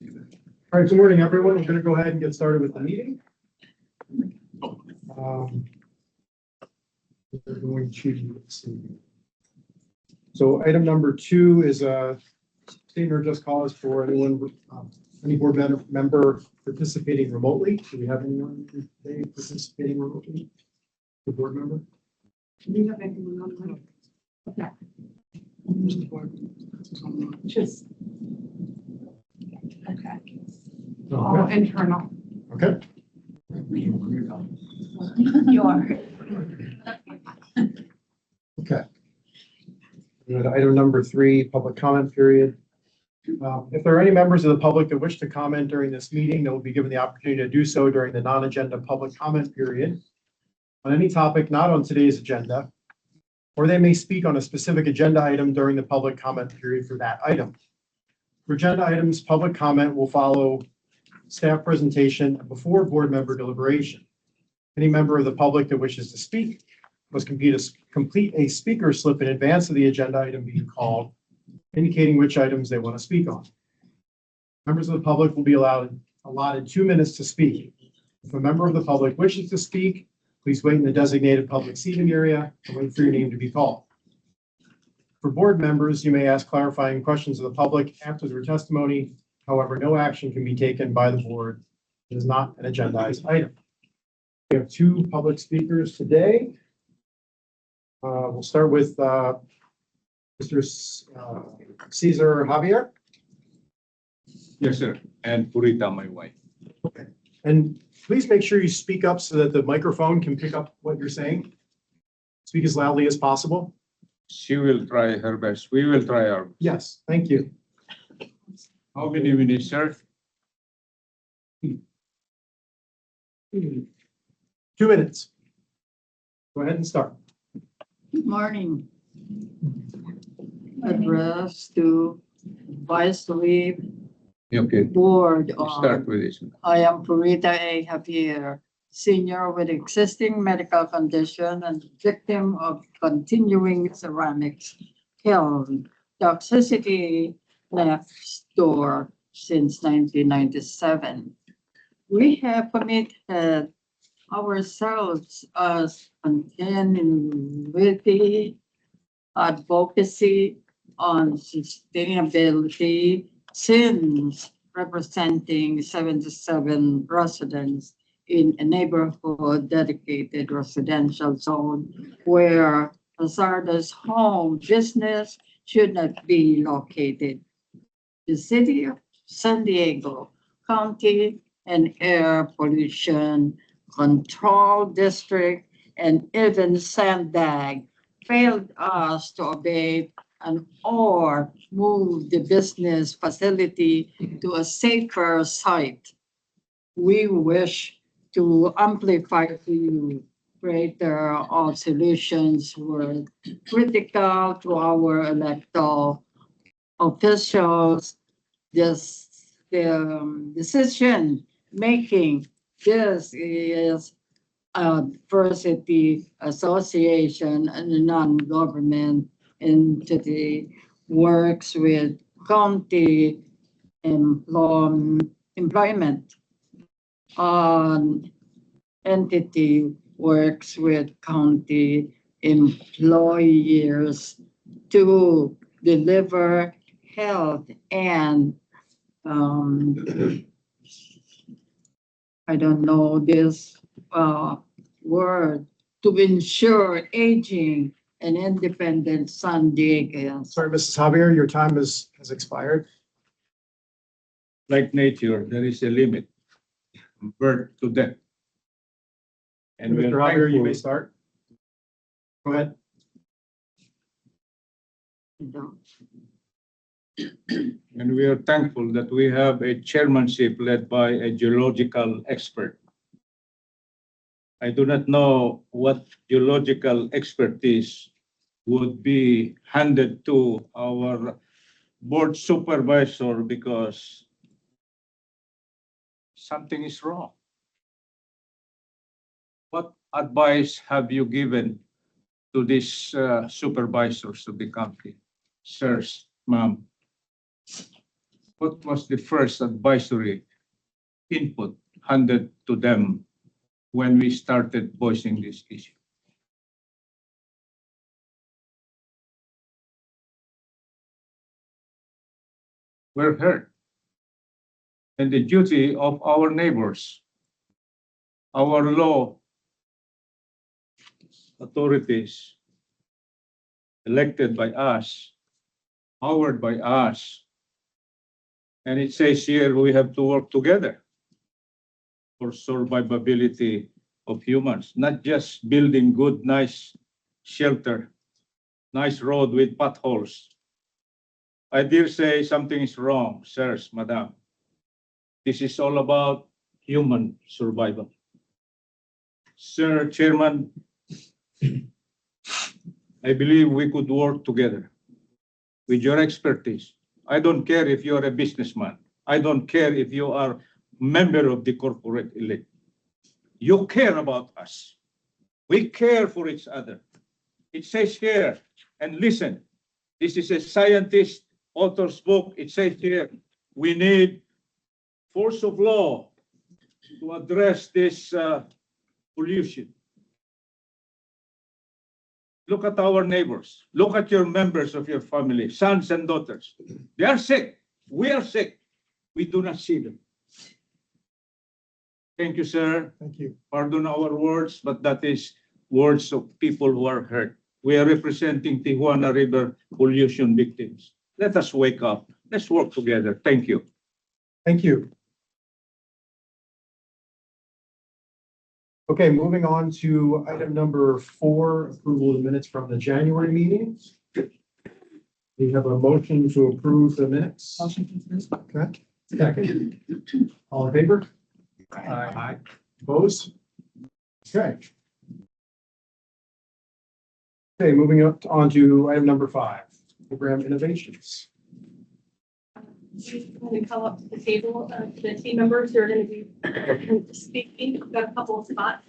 All right, good morning, everyone. We're going to go ahead and get started with the meeting. We're going to see. So item number 2 is a statement or just cause for anyone, any board member participating remotely. Do we have anyone today participating remotely? The board member? Do you have anyone online? Okay. Just. Okay. All internal. Okay. You are. Okay. Go to item number 3, public comment period. If there are any members of the public that wish to comment during this meeting, they will be given the opportunity to do so during the non-agenda public comment period on any topic not on today's agenda, or they may speak on a specific agenda item during the public comment period for that item. For agenda items, public comment will follow staff presentation before board member deliberation. Any member of the public that wishes to speak must complete a speaker slip in advance of the agenda item being called, indicating which items they want to speak on. Members of the public will be allotted 2 minutes to speak. If a member of the public wishes to speak, please wait in the designated public seating area and wait for your name to be called. For board members, you may ask clarifying questions of the public after their testimony. However, no action can be taken by the board. It is not an agendized item. We have 2 public speakers today. We'll start with Mr. Cesar Javier. Yes, sir. And Purita, my wife. Okay. And please make sure you speak up so that the microphone can pick up what you're saying. Speak as loudly as possible. She will try her best. We will try our best. Yes, thank you. How many minutes, sir? 2 minutes. Go ahead and start. Good morning. Address to Vice Whip, Okay. Board. Start with this. I am Purita A. Javier, senior with existing medical condition and victim of continuing ceramics kiln toxicity next door since 1997. We have committed ourselves as continuity, advocacy on sustainability since representing 77 residents in a neighborhood dedicated residential zone where hazardous home business should not be located. The City of San Diego County and Air Pollution Control District and even SANDAG failed us to obey and or move the business facility to a safer site. We wish to amplify to you greater all solutions were critical to our electoral officials. This decision making. This is a diversity association and a non-government entity works with county employment. Entity works with county employers to deliver health and I don't know this word, to ensure aging and independent San Diegans. Sorry, Mrs. Javier, your time has expired. Like nature, there is a limit from birth to death. And we Mr. are Javier, you may thankful, start. Go ahead. and we are thankful that we have a chairmanship led by a geological expert. I do not know what geological expertise would be handed to our board supervisor because something is wrong. What advice have you given to these supervisors of the company? Sirs, ma'am. what was the first advisory input handed to them when we started voicing this issue? We're heard. And the duty of our neighbors, our law authorities, elected by us, powered by us, and it says here we have to work together for survivability of humans, not just building good, nice shelter, nice road with potholes. I dare say something is wrong, sirs, madam. This is all about human survival. Sir Chairman, I believe we could work together with your expertise. I don't care if you're a businessman. I don't care if you are a member of the corporate elite. You care about us. We care for each other. It says here, and listen, this is a scientist author's book. It says here, we need force of law to address this pollution. Look at our neighbors. Look at your members of your family, sons and daughters. They are sick. We are sick. We do not see them. Thank you, sir. Thank you. Pardon our words, but that is words of people who are hurt. We are representing Tijuana River pollution victims. Let us wake up. Let's work together. Thank you. Thank you. Okay, moving on to item number 4, approval of the minutes from the January meetings. We have a motion to approve the minutes. Okay. Second. All in favor? Aye. Opposed? Okay. Okay, moving up on to item number 5, program innovations. I'm going to call up the table of the team members who are going to be speaking. We've got a couple of spots.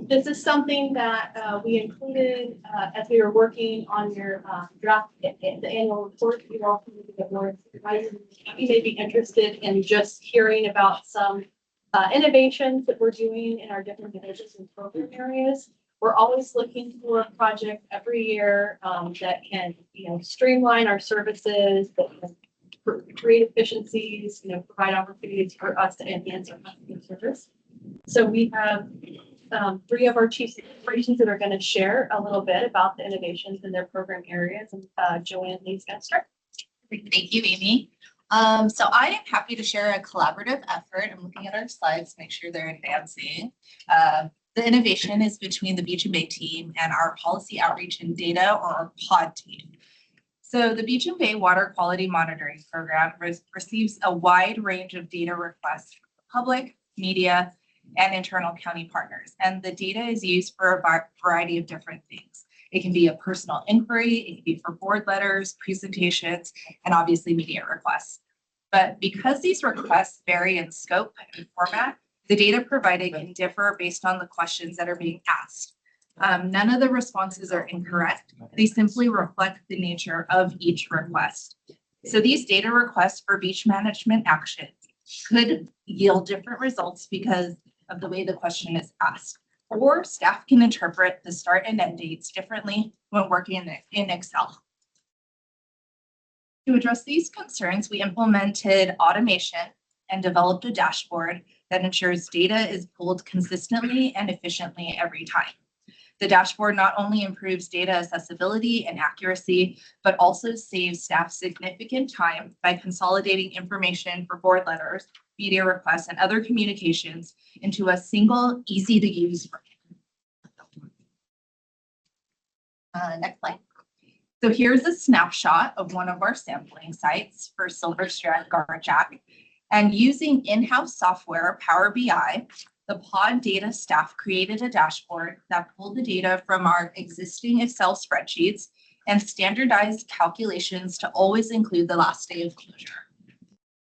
This is something that we included as we were working on your draft, the annual report. You all can get more. You may be interested in just hearing about some innovations that we're doing in our different divisions and program areas. We're always looking for a project every year that can, streamline our services, that can create efficiencies, provide opportunities for us to enhance our customer service. So we have 3 of our chiefs of operations that are going to share a little bit about the innovations in their program areas. And Joanne leads that start. Thank you, Amy. So I am happy to share a collaborative effort. I'm looking at our slides to make sure they're advancing. The innovation is between the Beach and Bay team and our policy outreach and data, or our POD team. So the Beach and Bay Water Quality Monitoring Program receives a wide range of data requests from the public, media, and internal county partners. And the data is used for a variety of different things. It can be a personal inquiry, it can be for board letters, presentations, and obviously media requests. But because these requests vary in scope and format, the data provided can differ based on the questions that are being asked. None of the responses are incorrect. They simply reflect the nature of each request. So these data requests for beach management actions could yield different results because of the way the question is asked. Or staff can interpret the start and end dates differently when working in Excel. To address these concerns, we implemented automation and developed a dashboard that ensures data is pulled consistently and efficiently every time. The dashboard not only improves data accessibility and accuracy, but also saves staff significant time by consolidating information for board letters, media requests, and other communications into a single, easy-to-use version. Next slide. So here's a snapshot of one of our sampling sites for Silver Strand Garjack. And using in-house software, Power BI, the pod data staff created a dashboard that pulled the data from our existing Excel spreadsheets and standardized calculations to always include the last day of closure.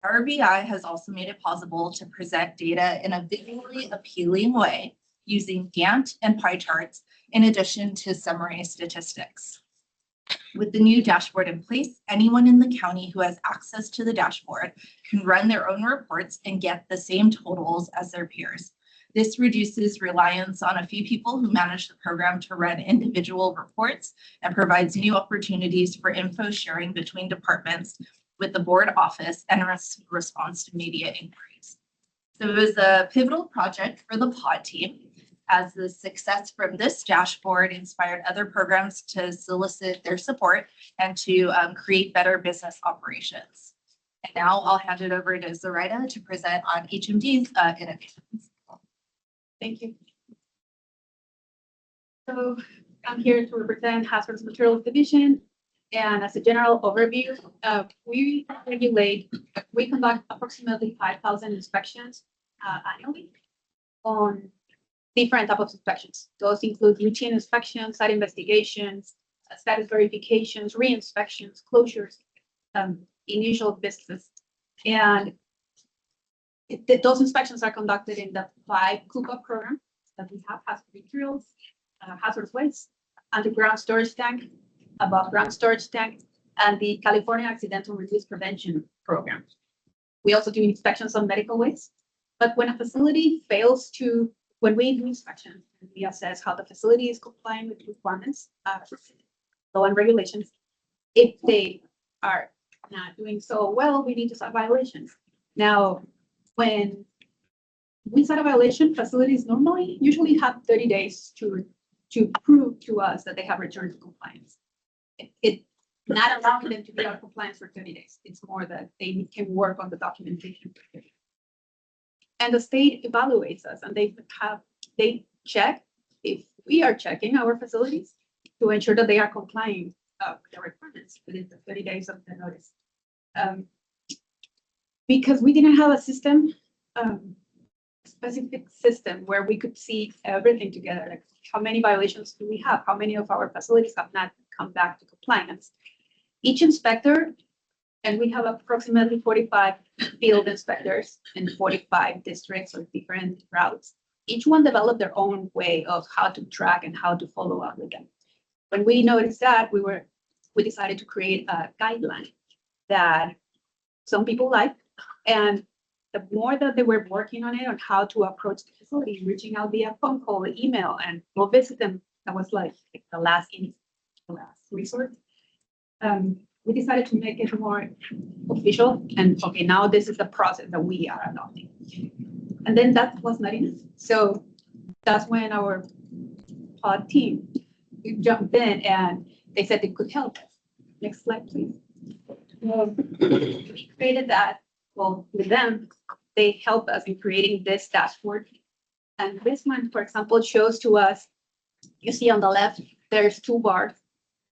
Power BI has also made it possible to present data in a visually appealing way using Gantt and pie charts in addition to summary statistics. With the new dashboard in place, anyone in the county who has access to the dashboard can run their own reports and get the same totals as their peers. This reduces reliance on a few people who manage the program to run individual reports and provides new opportunities for info sharing between departments with the board office and response to media inquiries. So it was a pivotal project for the pod team, as the success from this dashboard inspired other programs to solicit their support and to create better business operations. And now I'll hand it over to Zoraida to present on HMD's innovations. Thank you. So I'm here to represent Hazardous Materials Division. And as a general overview, we conduct approximately 5,000 inspections annually on different types of inspections. Those include routine inspections, site investigations, status verifications, re-inspections, closures, initial visits. And those inspections are conducted in the 5 EHQAB program that we have: hazardous materials, hazardous waste, underground storage tank, above ground storage tank, and the California Accidental Release Prevention Program. We also do inspections on medical waste. But when a facility fails to, when we do inspections, we assess how the facility is complying with requirements, law and regulations. If they are not doing so well, we need to cite violations. Now, when we cite a violation, facilities usually have 30 days to prove to us that they have returned to compliance. It's not allowing them to be out of compliance for 30 days. It's more that they can work on the documentation for 30 days. And the state evaluates us, and they check if we are checking our facilities to ensure that they are complying with the requirements within the 30 days of the notice. Because we didn't have a system, specific system where we could see everything together, like how many violations do we have, how many of our facilities have not come back to compliance. Each inspector, and we have approximately 45 field inspectors in 45 districts or different routes. Each one developed their own way of how to track and how to follow up with them. When we noticed that, we decided to create a guideline that some people liked, and the more that they were working on it, on how to approach the facility, reaching out via phone call, email, and go visit them, that was like the last resort. We decided to make it more official, and okay, now this is the process that we are adopting. And then that was not enough. So that's when our pod team jumped in and they said they could help us. Next slide, please. We created that. Well, with them, they helped us in creating this dashboard. And this one, for example, shows to us, you see on the left, there's 2 bars,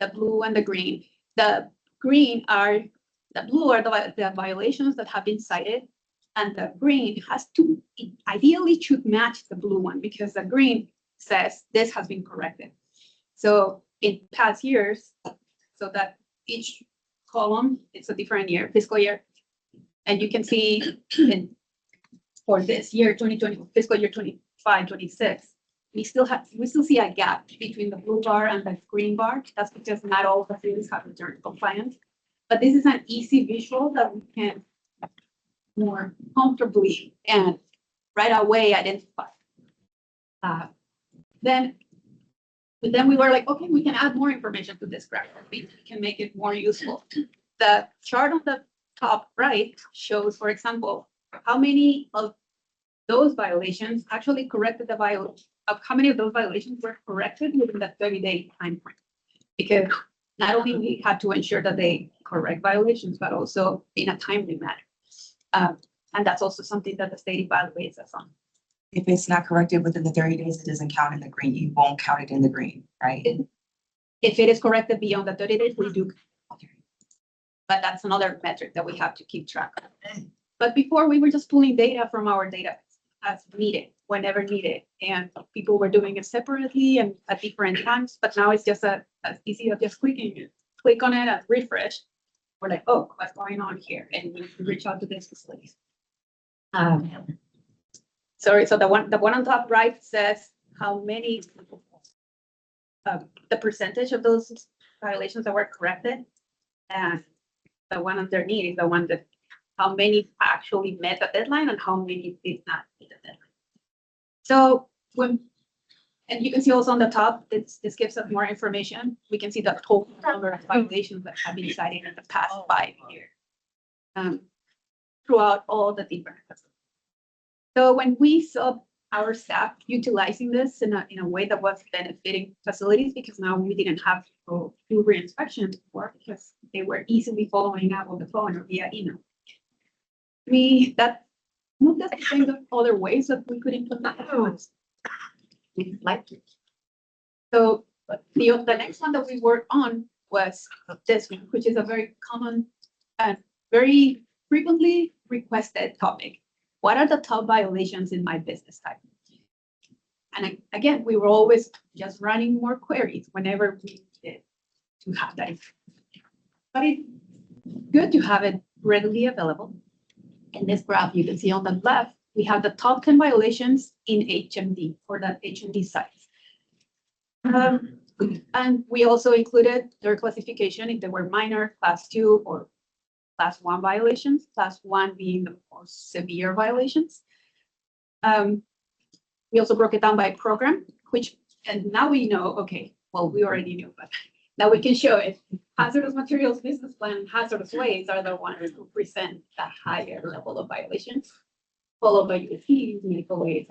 the blue and the green. The blue are the violations that have been cited, and the green ideally should match the blue one, because the green says this has been corrected. So in past years, so that each column, it's a different year, fiscal year. And you can see for this year, 2020, fiscal year 25, 26, we still see a gap between the blue bar and the green bar. That's because not all facilities have returned to compliance. But this is an easy visual that we can more comfortably and right away identify. Then we were like, okay, we can add more information to this graph. We can make it more useful. The chart on the top right shows, for example, how many of those violations actually corrected the violation, how many of those violations were corrected within the 30-day time frame. Because not only we had to ensure that they correct violations, but also in a timely manner. And that's also something that the state evaluates us on. If it's not corrected within the 30 days, it doesn't count in the green. You won't count it in the green, right? If it is corrected beyond the 30 days, we do. But that's another metric that we have to keep track of. But before, we were just pulling data from our data as needed, whenever needed. And people were doing it separately and at different times. But now it's just as easy as just click on it and refresh. We're like, oh, what's going on here? And we reach out to these facilities. Sorry, so the one on top right says how many, the percentage of those violations that were corrected. And the one underneath is the one that, how many actually met the deadline and how many did not meet the deadline. So and you can see also on the top, this gives us more information. We can see the total number of violations that have been cited in the past 5 years. Throughout all the different facilities. So when we saw our staff utilizing this in a way that was benefiting facilities, because now we didn't have to go do re-inspection before, because they were easily following up on the phone or via email. That moved us to think of other ways that we could implement performance. So the next one that we worked on was this one, which is a very common and very frequently requested topic. What are the top violations in my business type? And again, we were always just running more queries whenever we did to have that. But it's good to have it readily available. In this graph, you can see on the left, we have the top 10 violations in HMD for the HMD sites. And we also included their classification if they were minor, class 2 or class 1 violations, class 1 being the most severe violations. We also broke it down by program, and now we know, okay, well, we already knew, but now we can show it. Hazardous materials business plan and hazardous waste are the ones who present the higher level of violations, followed by USPs, medical waste.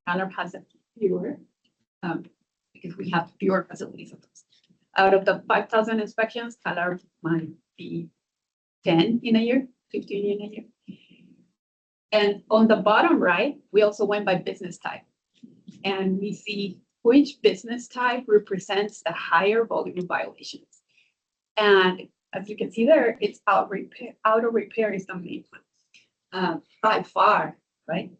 CalArb has a fewer, because we have fewer facilities of those. Out of the 5,000 inspections, CalArb might be 10 in a year, 15 in a year. And on the bottom right, we also went by business type. And we see which business type represents the higher volume of violations. And as you can see there, it's auto repair is the main one. By far, right?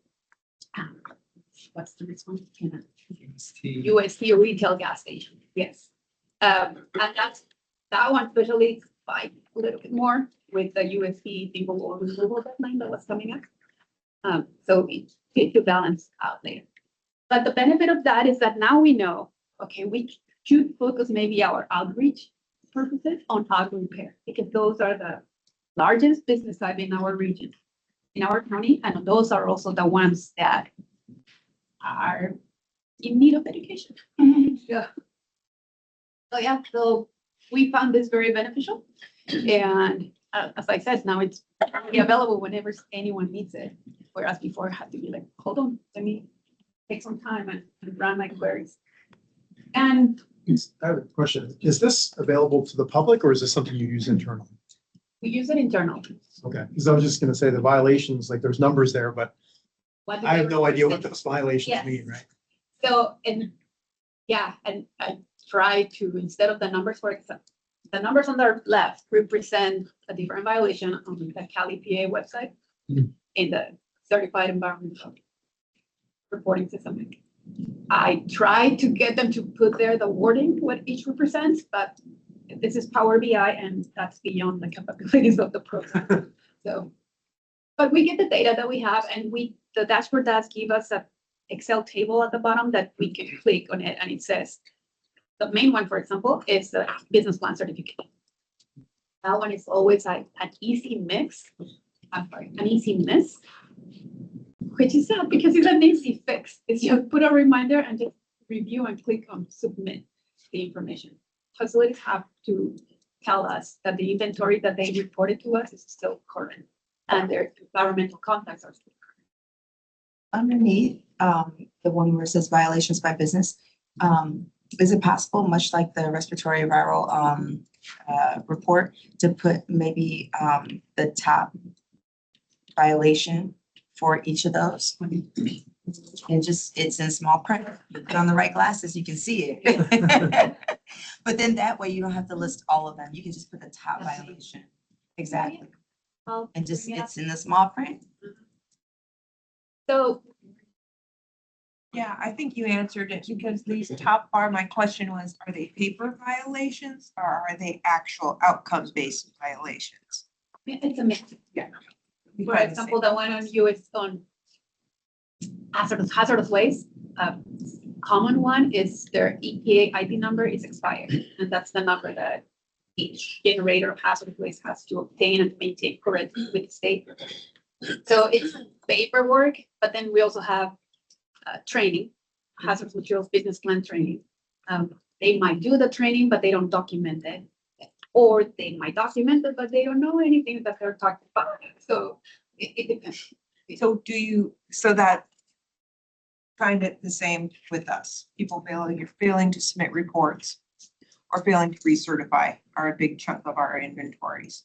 What's the next one? UST retail gas station, yes. And that one especially fight a little bit more with the USP single or removal deadline that was coming up. So we get to balance out later. But the benefit of that is that now we know, okay, we should focus maybe our outreach purposes on auto repair, because those are the largest business type in our region, in our county, and those are also the ones that are in need of education. Yeah. So yeah, so we found this very beneficial, and as I said, now it's available whenever anyone needs it. Whereas before I had to be like, hold on, let me take some time and run my queries. And I have a question. Is this available to the public or is this something you use internally? we use it internally. Okay, because I was just gonna say the violations, like there's numbers there, but What do I they have no idea what represent? those violations Yes. mean, right? So, and yeah, and I try to, instead of the numbers, for example, the numbers on the left represent a different violation on the Cali PA website Mhm. in the certified environmental reporting system. I try to get them to put there the wording, what each represents, but this is Power BI and that's beyond the capabilities of the program. So, but we get the data that we have, and the dashboard does give us a Excel table at the bottom that we can click on it, and it says, the main one, for example, is the business plan certificate. That one is always an easy mix. I'm sorry, an easy miss, which is sad because it's an easy fix. It's just put a reminder and just review and click on submit the information. Facilities have to tell us that the inventory that they reported to us is still current and their environmental contacts are still current. Underneath, the one where it says violations by business, is it possible, much like the respiratory viral report, to put maybe the top violation for each of those? And just, it's in small print. You put on the right glasses, you can see it. But then that way you don't have to list all of them. You can just put the top violation. Exactly. And just, it's in the small print. So Yeah, I think you answered it because these top bar, my question was, are they paper violations or are they actual outcomes-based violations? it's a mix. Yeah. For example, the one on US on hazardous waste, common one is their EPA ID number is expired, and that's the number that each generator of hazardous waste has to obtain and maintain correctly with the state. So it's paperwork, but then we also have training, hazardous materials business plan training. They might do the training, but they don't document it. Or they might document it, but they don't know anything that they're talking about. So it depends. So that kind of the same with us. People you're failing to submit reports or failing to recertify are a big chunk of our inventories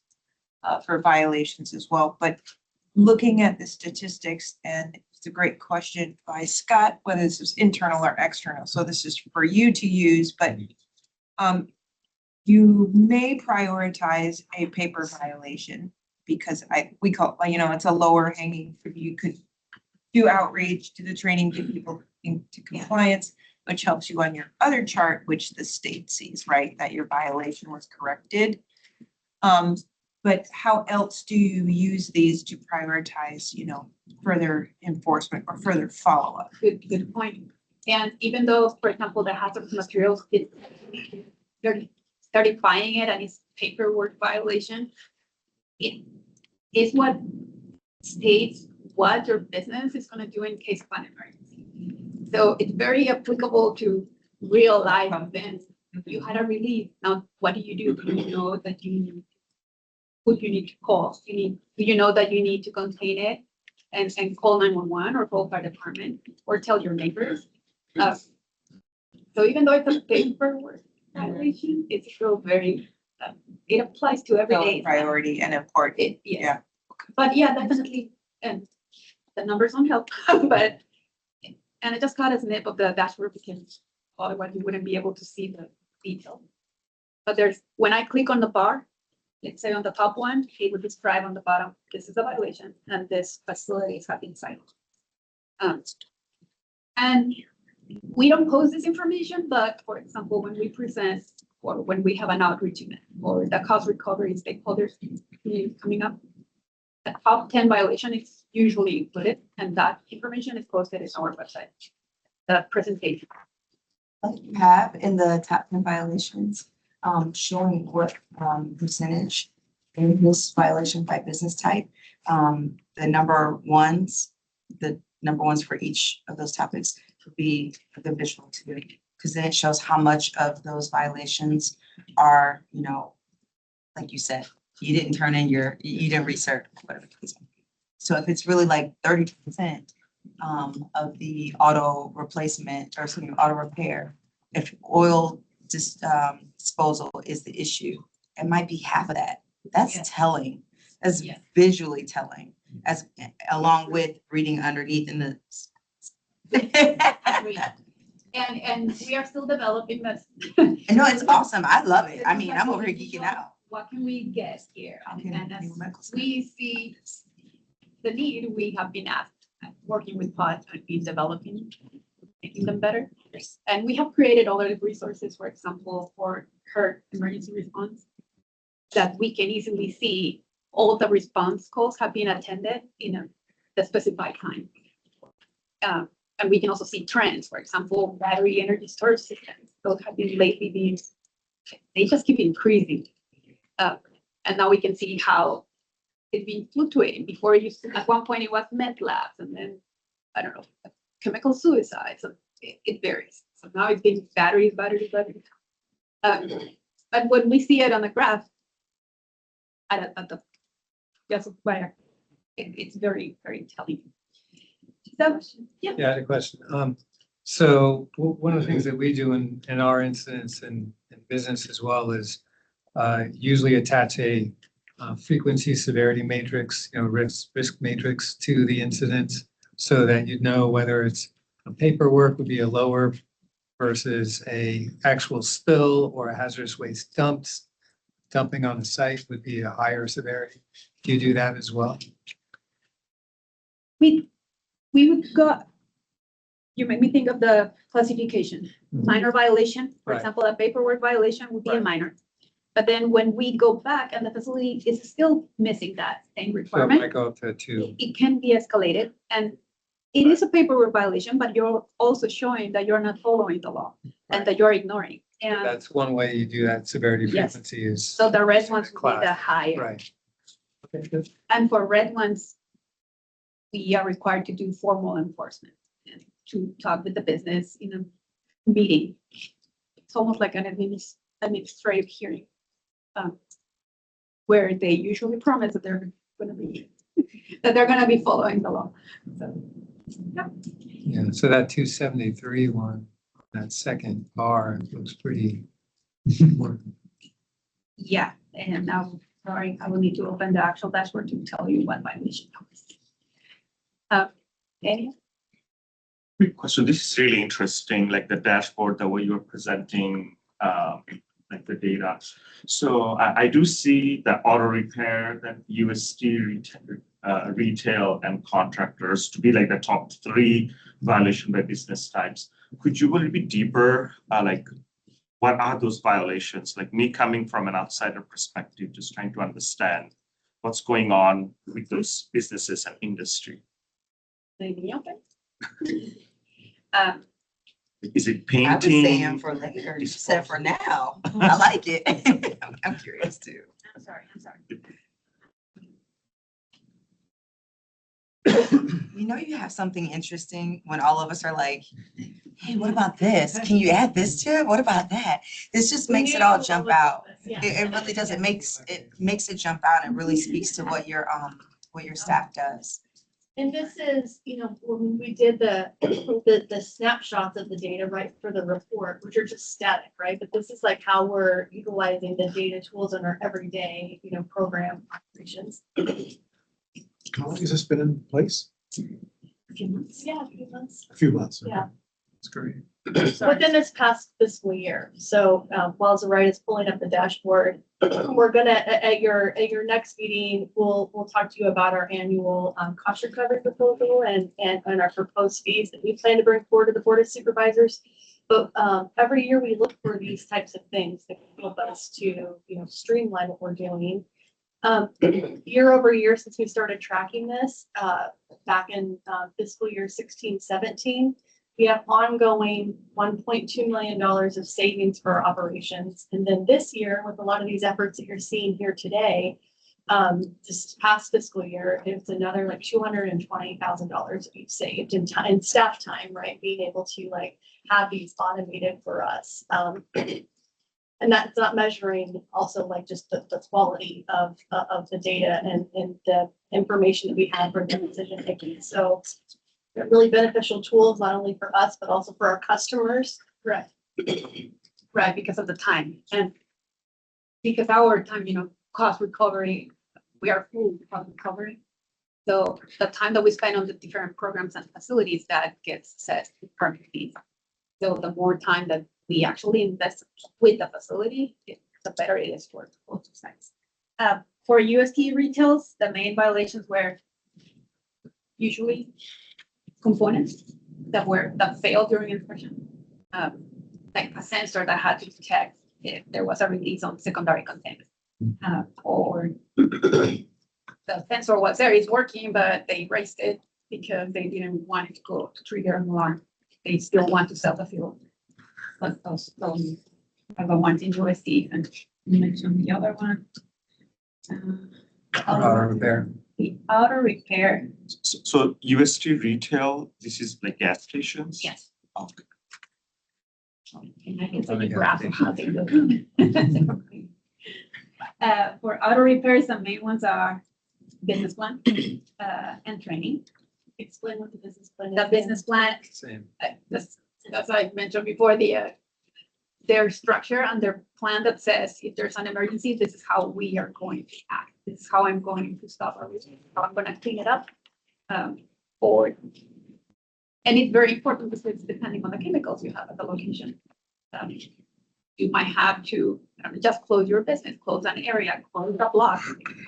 for violations as well. But looking at the statistics, and it's a great question by Scott, whether this is internal or external. So this is for you to use, but you may prioritize a paper violation because we call, it's a lower hanging fruit. You could do outreach, do the training, get people into compliance, which helps you on your other chart, which the state sees, right? That your violation was corrected. But how else do you use these to prioritize, further enforcement or further follow-up? Good point. And even though, for example, the hazardous materials, they're certifying it and it's paperwork violation, it is what states what your business is going to do in case of an emergency. So it's very applicable to real life events. You had a relief. Now, what do? Do you know that who you need to call? Do you know that you need to contain it and call 911 or call fire department or tell your neighbors? So even though it's a paperwork violation, it's still very, it applies to every day. Priority and important. Yeah. But yeah, definitely, and the numbers don't help, but, and it just got a snip of the dashboard because otherwise you wouldn't be able to see the detail. But when I click on the bar, let's say on the top one, it would describe on the bottom, this is a violation and this facilities have been cited. And we don't post this information, but for example, when we present or when we have an outreach event or the cost recovery stakeholders coming up, the top 10 violation is usually included, and that information is posted on our website. The presentation. Like you have in the top 10 violations, showing what percentage in this violation by business type, the number ones for each of those topics would be the visual too, because then it shows how much of those violations are, like you said, you didn't turn in you didn't research, whatever the case may be. So if it's really like 30% of the auto replacement or auto repair, if oil disposal is the issue, it might be half of that. That's telling. That's visually telling, as along with reading underneath in the. And we are still developing this. No, it's awesome. I love it. I mean, I'm over here geeking out. What can we get here? And as Medical center. we see the need, we have been working with POD and been developing, making them better. And we have created other resources, for example, for HERT emergency response, that we can easily see all the response calls have been attended in the specified time. And we can also see trends, for example, battery energy storage systems. Those have been lately they just keep increasing. And now we can see how it's been fluctuating. Before at one point it was meth labs, and then, I don't know, chemical suicide. So it varies. So now it's been batteries. But when we see it on the graph, it's very, very telling. So, yeah. Yeah, I had a question. So one of the things that we do in our incidents and in business as well is usually attach a frequency severity matrix, risk matrix to the incidents so that you'd know whether it's paperwork would be a lower versus a actual spill or a hazardous waste dumping on the site would be a higher severity. Do you do that as well? We would go, you make me think of the classification. Minor violation, for Right. example, a paperwork violation would be a Right. minor. But then when we go back and the facility is still missing that same So it requirement, might go up to 2. it can be escalated. And it is a paperwork violation, but you're also showing that you're not following the law and that you're ignoring. And That's one way you do that severity Yes. frequency is, so the red ones will be the Class. higher. right. Okay, good. And for red ones, we are required to do formal enforcement and to talk with the business in a meeting. It's almost like an administrative hearing. Where they usually promise that they're gonna be, that they're gonna be following the law. So, yeah. Yeah, so that 273 one, that second bar looks pretty. Yeah, and now, sorry, I will need to open the actual dashboard to tell you what violation was. Any? Quick question. This is really interesting, like the dashboard, the way you're presenting, like the data. So I do see the auto repair, that USD retail and contractors to be like the top 3 violation by business types. Could you go a little bit deeper? Like, what are those violations? Like me coming from an outsider perspective, just trying to understand what's going on with those businesses and industry. Maybe open. Is it I was saying painting? for later, you said for now. I like it. I'm curious too. I'm sorry. You know, you have something interesting when all of us are like, hey, what about this? Can you add this to it? What about that? This just makes it all jump out. It really does. It makes it jump out. It really speaks to what your staff does. And this is, you know, when we did the snapshots of the data, right, for the report, which are just static, right? But this is like how we're utilizing the data tools in our everyday, you know, program operations. How long has this been in place? A few months. Yeah, a few months. A few months. okay. Yeah. That's great. Within this past fiscal year. So while Zoraida is pulling up the dashboard, we're gonna, at your next meeting, we'll talk to you about our annual cost recovery proposal and our proposed fees that we plan to bring forward to the Board of Supervisors. But every year we look for these types of things that can help us to, you know, streamline what we're doing. Year over year since we started tracking this, back in fiscal year 16-17, we have ongoing $1.2 million of savings for our operations. And then this year, with a lot of these efforts that you're seeing here today, this past fiscal year, it's another like $220,000 that we've saved in time, staff time, right? Being able to like have these automated for us. And that's not measuring also like just the quality of the data and the information that we have for the decision making. So they're really beneficial tools, not only for us, but also for our customers. Right. Right, because of the time and because our time, you know, cost recovery, we are full cost recovery. So the time that we spend on the different programs and facilities, that gets set permanently. So the more time that we actually invest with the facility, the better it is for both sides. For USD retails, the main violations were usually components that failed during inspection. Like a sensor that had to detect if there was a release on secondary contaminants. Or the sensor was there, it's working, but they erased it because they didn't want it to go to trigger an alarm. They still want to sell the fuel. But those are the ones in USD, and you mentioned the other one. Auto repair. The auto repair, So USD retail, this is like gas stations? yes. Okay. And I can send you graph of how they look. For auto repairs, the main ones are business plan and training. Explain what the business plan is. The business plan, Same. that's I mentioned before, their structure and their plan that says if there's an emergency, this is how we are going to act. This is how I'm going to stop everything. How I'm going to clean it up. And it's very important because it's depending on the chemicals you have at the location. You might have to just close your business, close an area, close a block,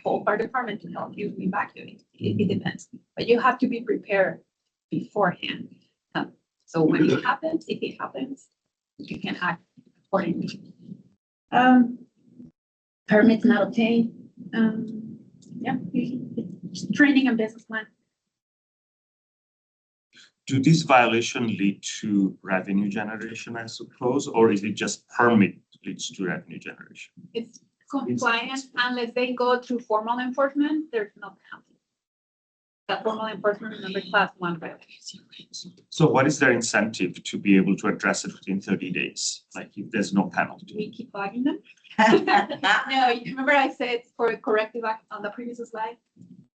call fire department to help you evacuate. It depends, but you have to be prepared beforehand. So when it happens, if it happens, you can act accordingly. Permits not obtained. Yeah, usually it's training and business plan. do these violations lead to revenue generation, I suppose, or is it just permit leads to revenue generation? It's compliance unless they go through formal enforcement, there's no penalty. The formal enforcement, remember, class 1 violation. So what is their incentive to be able to address it within 30 days? Like if there's no penalty? We keep bugging them. No, you remember I said for corrective act on the previous slide?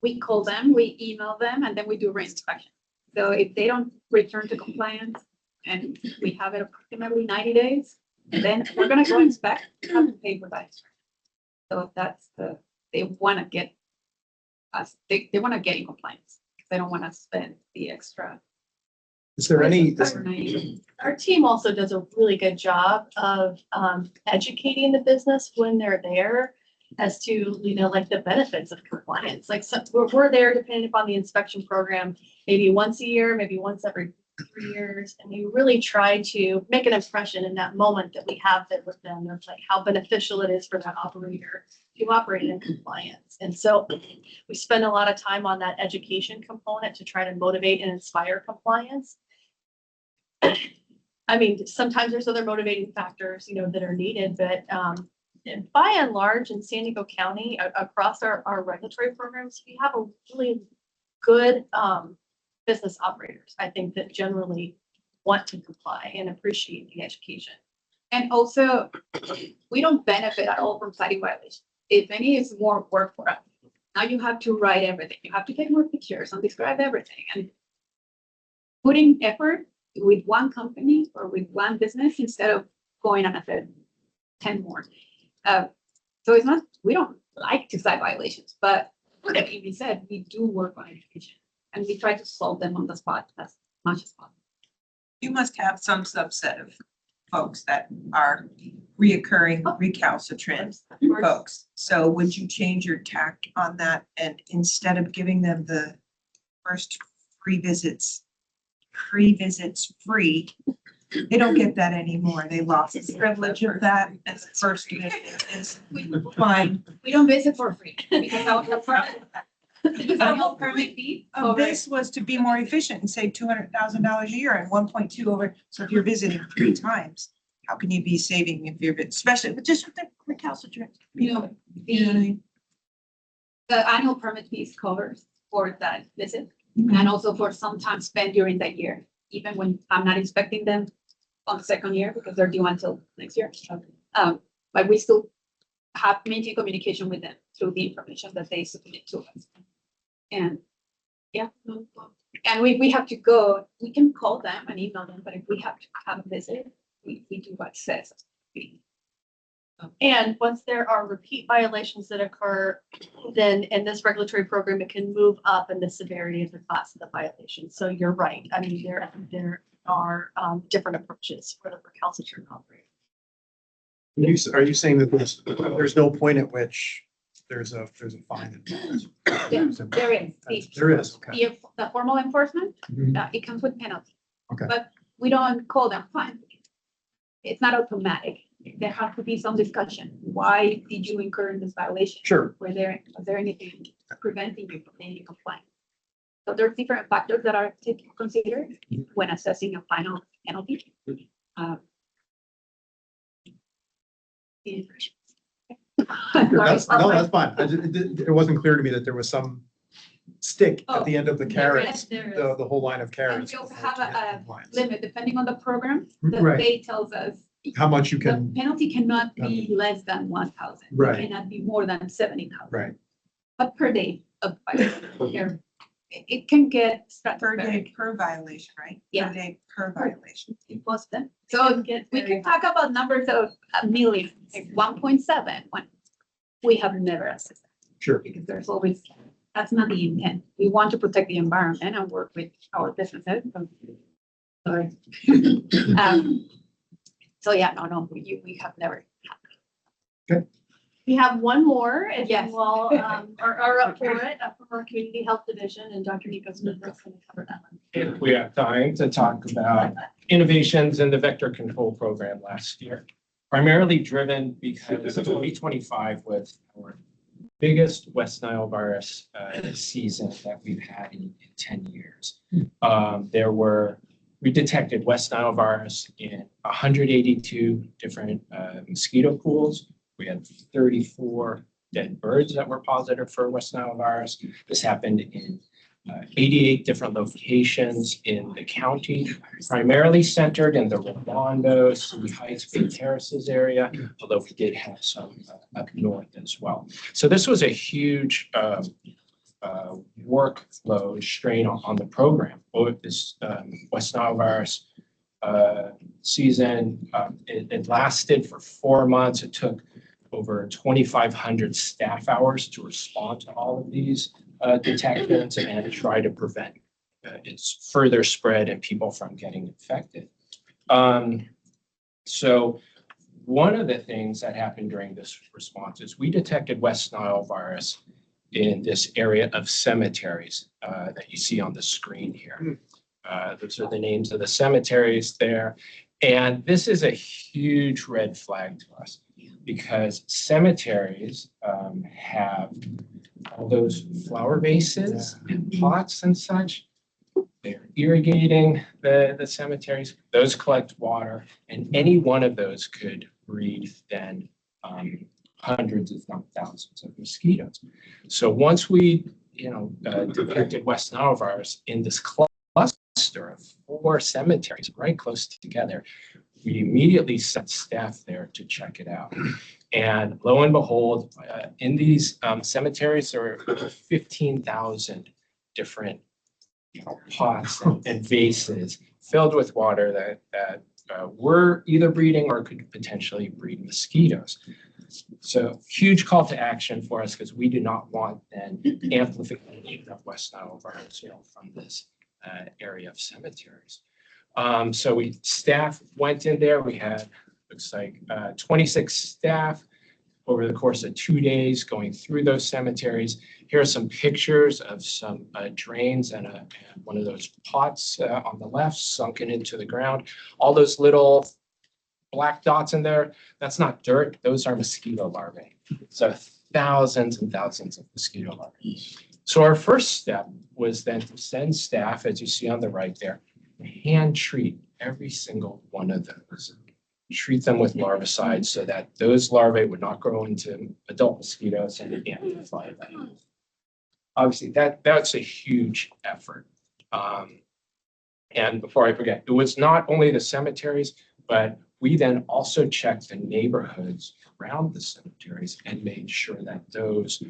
We call them, we email them, and then we do reinspection. So if they don't return to compliance and we have it approximately 90 days, then we're gonna go inspect, have to pay for that. So that's they wanna get us, they wanna get in compliance. They don't wanna spend the extra. Is there any, Our team also does a really good job of educating the business when they're there as to, like the benefits of compliance. Like we're there depending upon the inspection program, maybe once a year, maybe once every 3 years. And we really try to make an impression in that moment that we have it with them of like how beneficial it is for that operator to operate in compliance. And so we spend a lot of time on that education component to try to motivate and inspire compliance. I mean, sometimes there's other motivating factors, that are needed, but and by and large in San Diego County, across our regulatory programs, we have a really good business operators, I think, that generally want to comply and appreciate the education. And also, we don't benefit at all from citing violations. If any, it's more work for us. Now you have to write everything. You have to take more pictures and describe everything. And putting effort with one company or with one business instead of going on a 10 more. So it's not, we don't like to cite violations, but like Amy said, we do work on education and we try to solve them on the spot as much as possible. You must have some subset of folks that are reoccurring recalcitrant folks. So would you change your tact on that? And instead of giving them the first free visits free, they don't get that anymore. They lost the privilege of that as first visit is fine. We don't visit for free because our permit fee. This was to be more efficient and save $200,000 a year and 1.2 over. So if you're visiting 3 times, how can you be saving if you're, especially with just with the recalcitrant? The annual permit fees covers for that visit and also for some time spent during that year, even when I'm not inspecting them on the second year because they're due until next year. But we still have maintain communication with them through the information that they submit to us. And yeah, and we have to go, we can call them and email them, but if we have to have a visit, we do what it says. And once there are repeat violations that occur, then in this regulatory program, it can move up in the severity of the class of the violation. So you're right. I mean, there are different approaches for the recalcitrant operator. Are you saying that there's no point at which there's a fine? Yeah, there is. There is, okay. The formal enforcement, Mhm. it comes with penalty. Okay. But we don't call them fine. It's not automatic. There has to be some discussion. Why did you incur in this violation? Sure. Was there anything preventing you from being in compliance? So there's different factors that are considered when assessing a final penalty. That's fine. It wasn't clear to me that there was some stick at the end of the carrots, there is. the whole line of And carrots. we also before have you get to a compliance. limit, depending on the program, the Right. state tells us How much you the can, penalty cannot be less than 1,000. Right. It cannot be more than 70,000. right. But per day of violation. It can get Per day stratospheric. per violation, right? Yeah. Per day per violation. It was them. So we can talk about numbers of a million, like 1.7, when we have never assessed that. Sure. Because there's always, that's not the intent. We want to protect the environment and work with our businesses. Sorry. So yeah, no, we have never. We have one more, if you Yes. will, are up for it, from our community health division, and Dr. Nico Smith is going to cover that one. If we have time to talk about innovations in the vector control program last year. Primarily driven because 2025 was our biggest West Nile virus season that we've had in 10 years. We detected West Nile virus in 182 different mosquito pools. We had 34 dead birds that were positive for West Nile virus. This happened in 88 different locations in the county, primarily centered in the Redondo, City Heights, Bay Terraces area, although we did have some up north as well. So this was a huge workload strain on the program. This West Nile virus season, it lasted for 4 months. It took over 2,500 staff hours to respond to all of these detections and try to prevent its further spread and people from getting infected. So one of the things that happened during this response is we detected West Nile virus in this area of cemeteries that you see on the screen here. Those are the names of the cemeteries there. And this is a huge red flag to us because cemeteries have all those flower vases and pots and such. They're irrigating the cemeteries. Those collect water, and any one of those could breed then hundreds, if not thousands, of mosquitoes. So once we, detected West Nile virus in this cluster of 4 cemeteries right close together, we immediately sent staff there to check it out. And lo and behold, in these cemeteries, there are over 15,000 different pots and vases filled with water that were either breeding or could potentially breed mosquitoes. So huge call to action for us because we do not want then amplification of West Nile virus from this area of cemeteries. So staff went in there. We had, looks like 26 staff over the course of 2 days going through those cemeteries. Here are some pictures of some drains and one of those pots on the left sunken into the ground. All those little black dots in there, that's not dirt, those are mosquito larvae. So thousands and thousands of mosquito larvae. So our first step was then to send staff, as you see on the right there, hand treat every single one of those. Treat them with larvicides so that those larvae would not grow into adult mosquitoes and amplify them. Obviously, that's a huge effort. And before I forget, it was not only the cemeteries, but we then also checked the neighborhoods around the cemeteries and made sure that those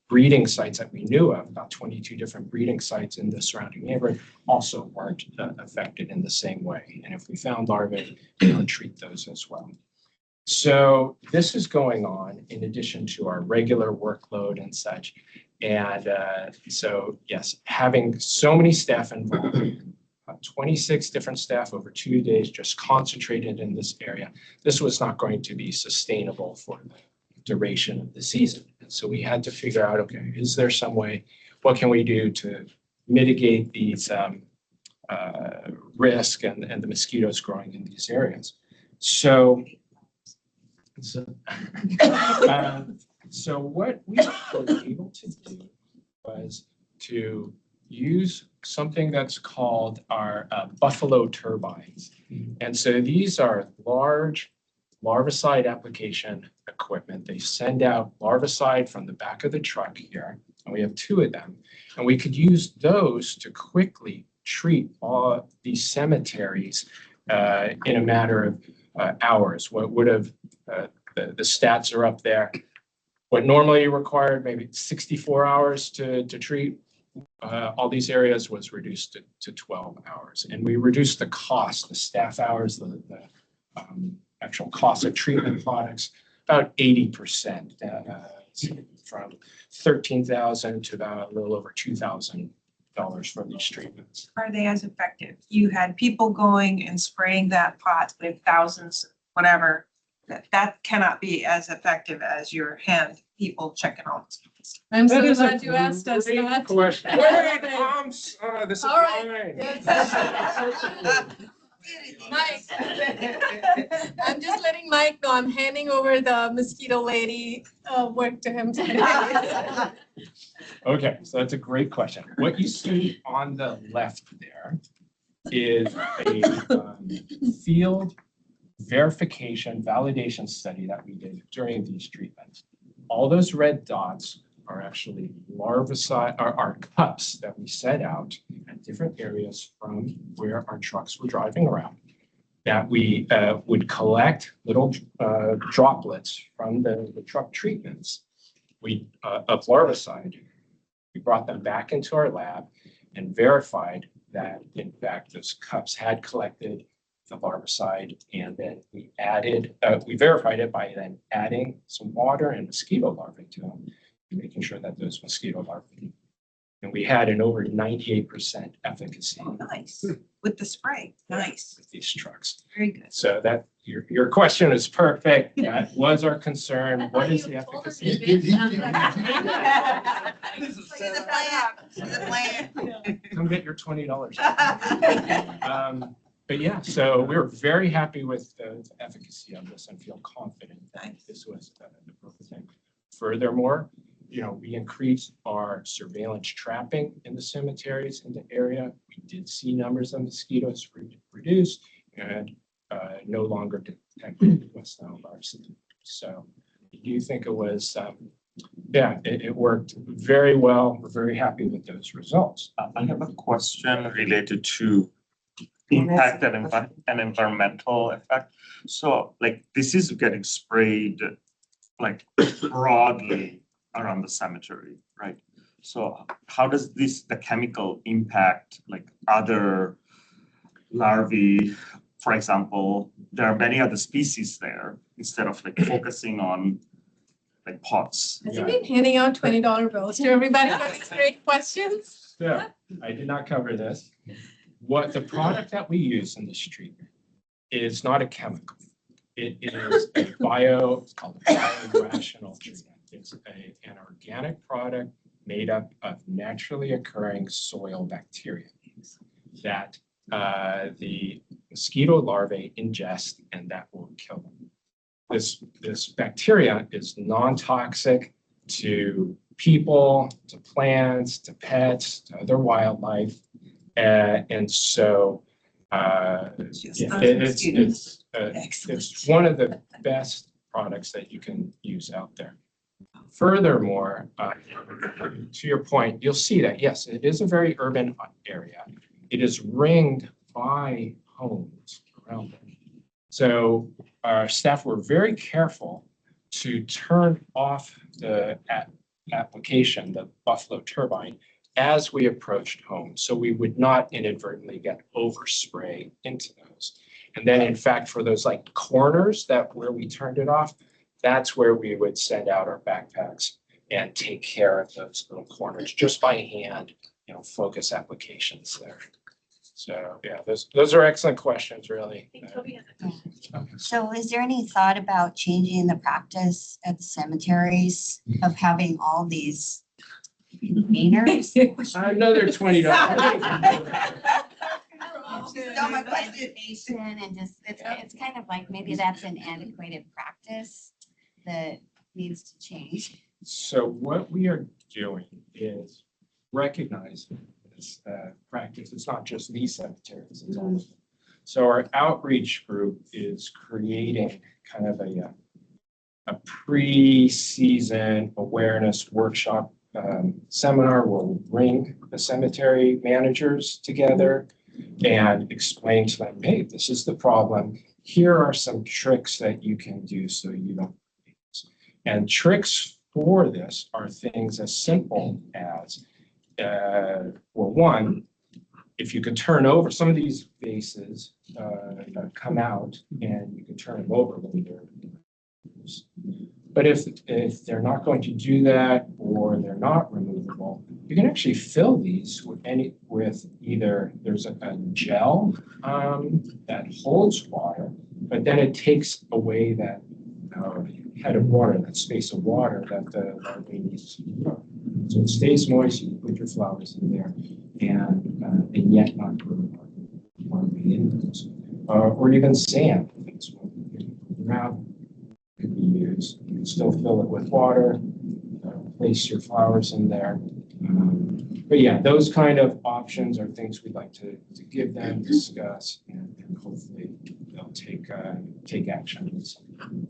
breeding sites that we knew of, about 22 different breeding sites in the surrounding neighborhood, also weren't affected in the same way. And if we found larvae, treat those as well. So this is going on in addition to our regular workload and such. And so, yes, having so many staff involved, 26 different staff over 2 days just concentrated in this area, this was not going to be sustainable for the duration of the season. And so we had to figure out, okay, is there some way, what can we do to mitigate these risk and the mosquitoes growing in these areas? So what we were able to do was to use something that's called our buffalo turbines. And so these are large larvicide application equipment. They send out larvicide from the back of the truck here, and we have 2 of them. And we could use those to quickly treat all these cemeteries in a matter of hours. What would have, the stats are up there. What normally required maybe 64 hours to treat all these areas was reduced to 12 hours. And we reduced the cost, the staff hours, the actual cost of treatment products, about 80%, from $13,000 to about a little over $2,000 for these treatments. Are they as effective? You had people going and spraying that pot with thousands, whatever. That cannot be as effective as your hand people checking on. I'm That so is a glad you asked us great that. question. Wait, this is All right. mine. Mike. I'm just letting Mike know I'm handing over the mosquito lady work to him today. Okay, so that's a great question. What you see on the left there is a field verification validation study that we did during these treatments. All those red dots are actually larvicide, are cups that we set out at different areas from where our trucks were driving around, that we would collect little droplets from the truck treatments of larvicide. We brought them back into our lab and verified that, in fact, those cups had collected the larvicide, and then we verified it by then adding some water and mosquito larvae to them, and making sure that those mosquito larvae, and we had an over 98% efficacy. Oh, nice. With the spray. Nice. With these trucks. Very good. So that your question is perfect. That was our concern. What is the efficacy? Come get your $20. But yeah, so we were very happy with the efficacy of this and feel confident that this was the appropriate thing. Furthermore, we increased our surveillance trapping in the cemeteries in the area. We did see numbers of mosquitoes reduced and no longer detected West Nile virus. So I do think it was, it worked very well. We're very happy with those results. I have a question related to impact and environmental effect. So like this is getting sprayed like broadly around the cemetery, right? So how does the chemical impact like other larvae? For example, there are many other species there instead of like focusing on like pots. Has he been handing out $20 bills to everybody for these great questions? Yeah, I did not cover this. What the product that we use in this treatment is not a chemical. It is it's called a biorational treatment. It's an organic product made up of naturally occurring soil bacteria that the mosquito larvae ingest, and that will kill them. This bacteria is non-toxic to people, to plants, to pets, to other wildlife. And so it's one of the best products that you can use out there. Furthermore, to your point, you'll see that, yes, it is a very urban area. It is ringed by homes around it. So our staff were very careful to turn off the application, the Buffalo turbine, as we approached home, so we would not inadvertently get overspray into those. And then in fact, for those like corners where we turned it off, that's where we would send out our backpacks and take care of those little corners just by hand, focus applications there. So yeah, those are excellent questions, really. So is there any thought about changing the practice at the cemeteries of having all these containers? Another $20. And just, it's kind of like maybe that's an antiquated practice that needs to change. So what we are doing is recognizing this practice. It's not just these cemeteries, it's all of them. So our outreach group is creating kind of a pre-season awareness workshop seminar. We'll bring the cemetery managers together and explain to them, hey, this is the problem. Here are some tricks that you can do so you don't do this. And tricks for this are things as simple as, well, one, if you could turn over some of these vases, come out and you can turn them over when they're used. But if they're not going to do that or they're not removable, you can actually fill these with either there's a gel that holds water, but then it takes away that head of water, that space of water that the larvae needs to grow. So it stays moist. You can put your flowers in there, and yet not grow larvae in those. or even sand. It's gravel could be used. You can still fill it with water, place your flowers in there. But yeah, those kind of options are things we'd like to give them, discuss, and hopefully they'll take action.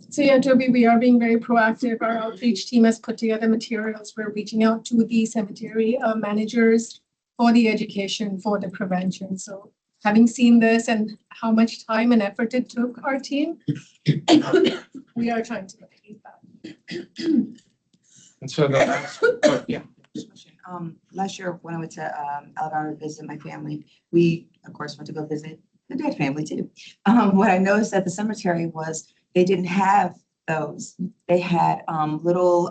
So yeah, Toby, we are being very proactive. Our outreach team has put together materials. We're reaching out to the cemetery managers for the education, for the prevention. So having seen this and how much time and effort it took our team, we are trying to mitigate that. And so the last, yeah. Last year when I went to Alabama to visit my family, we of course went to go visit the dead family too. What I noticed at the cemetery was they didn't have those. They had little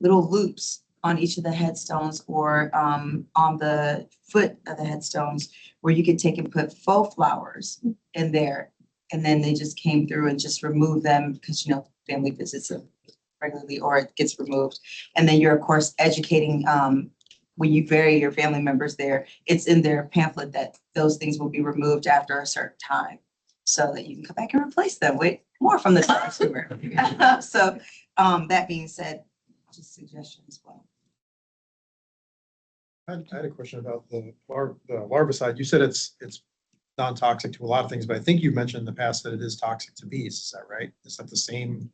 loops on each of the headstones or on the foot of the headstones where you could take and put faux flowers in there. And then they just came through and just removed them because, you know, family visits regularly or it gets removed. And then you're of course educating when you bury your family members there, it's in their pamphlet that those things will be removed after a certain time so that you can come back and replace them with more from the consumer. So that being said, just suggestion as well. I had a question about the larvicide. You said it's non-toxic to a lot of things, but I think you mentioned in the past that it is toxic to bees. Is that right? Is that the same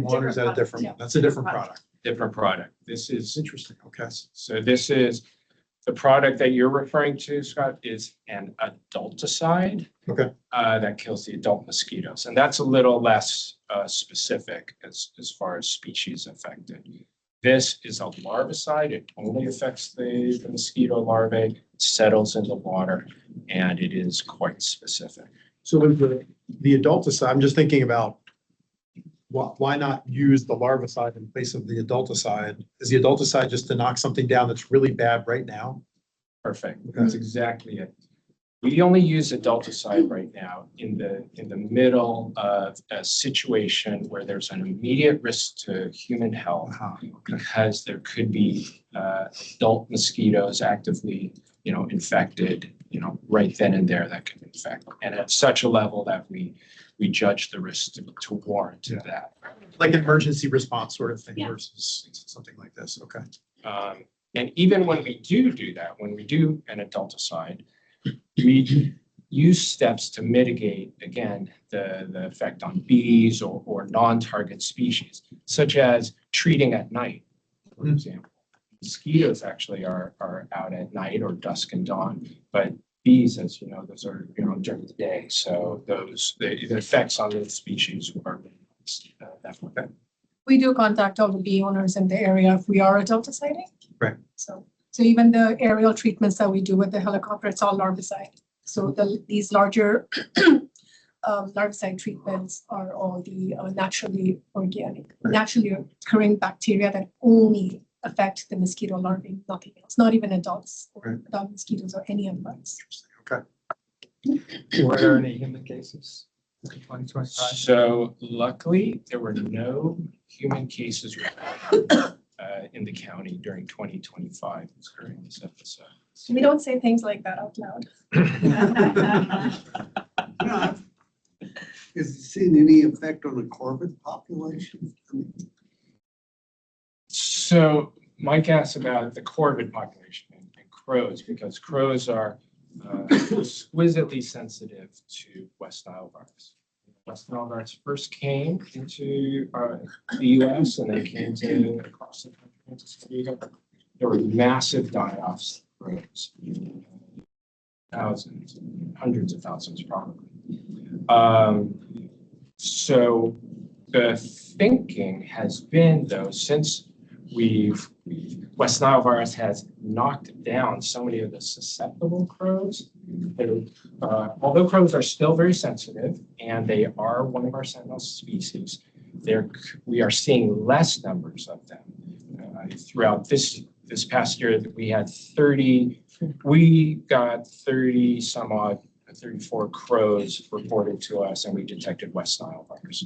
one or is that a different one? That's a different product. Different product. This is Interesting. Okay. So this is the product that you're referring to, Scott, is an adulticide. Okay. That kills the adult mosquitoes. And that's a little less specific as far as species affected. This is a larvicide. It only affects the mosquito larvae, settles in the water, and it is quite specific. So with the adulticide, I'm just thinking about why not use the larvicide in place of the adulticide? Is the adulticide just to knock something down that's really bad right now? Perfect. That's exactly it. We only use adulticide right now in the middle of a situation where there's an immediate risk to human health because there could be adult mosquitoes actively, infected, right then and there that can infect, and at such a level that we judge the risk to warrant that. Like an emergency response sort of thing Yeah. versus something like this. Okay. And even when we do that, when we do an adulticide, we use steps to mitigate, again, the effect on bees or non-target species, such as treating at night, for example. Mosquitoes actually are out at night or dusk and dawn, but bees, as you know, those are during the day. So the effects on those species are definitely. We do contact all the bee owners in the area if we are adulticiding. Right. So even the aerial treatments that we do with the helicopter, it's all larvicide. So these larger larvicide treatments are all the naturally organic, naturally occurring bacteria that only affect the mosquito larvae, nothing else, not even adults or adult mosquitoes or any other bugs. Okay. Were there any human cases in 2025? So luckily, there were no human cases reported in the county during 2025 during this episode. We don't say things like that out loud. Is it seeing any effect on the corvid population? So Mike asked about the corvid population and crows, because crows are exquisitely sensitive to West Nile virus. West Nile virus first came into the US and they came to across the country into San Diego. There were massive die-offs of crows, thousands, hundreds of thousands probably. So the thinking has been, though, since West Nile virus has knocked down so many of the susceptible crows. Although crows are still very sensitive and they are one of our sentinel species, we are seeing less numbers of them. Throughout this past year, we got 30 some odd, 34 crows reported to us, and we detected West Nile virus.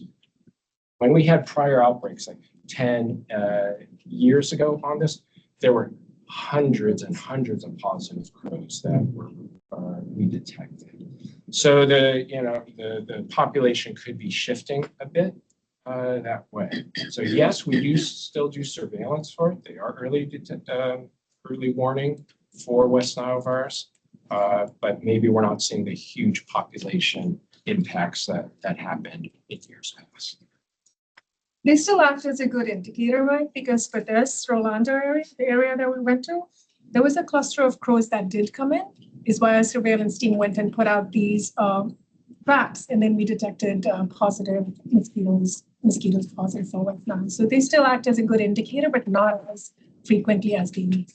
When we had prior outbreaks, like 10 years ago on this, there were hundreds and hundreds of positive crows that we detected. So the population could be shifting a bit that way. So yes, we do still do surveillance for it. They are early warning for West Nile virus, but maybe we're not seeing the huge population impacts that happened in years past. They still act as a good indicator, right? Because for this Rolando area, the area that we went to, there was a cluster of crows that did come in, is why our surveillance team went and put out these traps, and then we detected positive mosquitoes positive for West Nile. So they still act as a good indicator, but not as frequently as they need.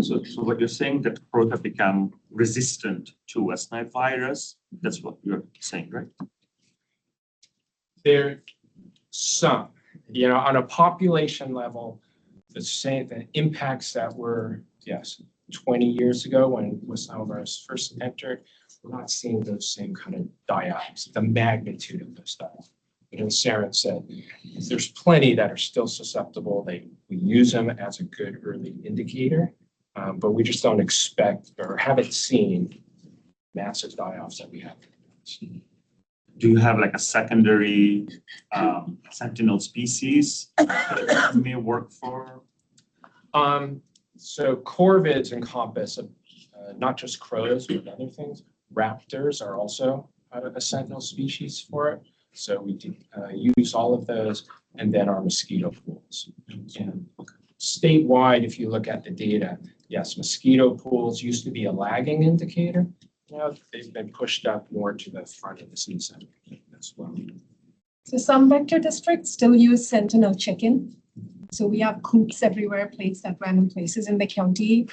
So what you're saying that crows have become resistant to West Nile virus, that's what you're saying, right? There some, on a population level, the impacts that were, 20 years ago when West Nile virus first entered, we're not seeing those same kind of die-offs, the magnitude of those die-offs. But as Sharon said, there's plenty that are still susceptible. We use them as a good early indicator, but we just don't expect or haven't seen massive die-offs that we have. Do you have like a secondary sentinel species that may work for? So corvids encompass not just crows, but other things. Raptors are also a sentinel species for it. So we do use all of those, and then our mosquito pools. And statewide, if you look at the data, yes, mosquito pools used to be a lagging indicator. Now they've been pushed up more to the front of the season as well. So some vector districts still use sentinel chicken. So we have coops everywhere, placed at random places in the county,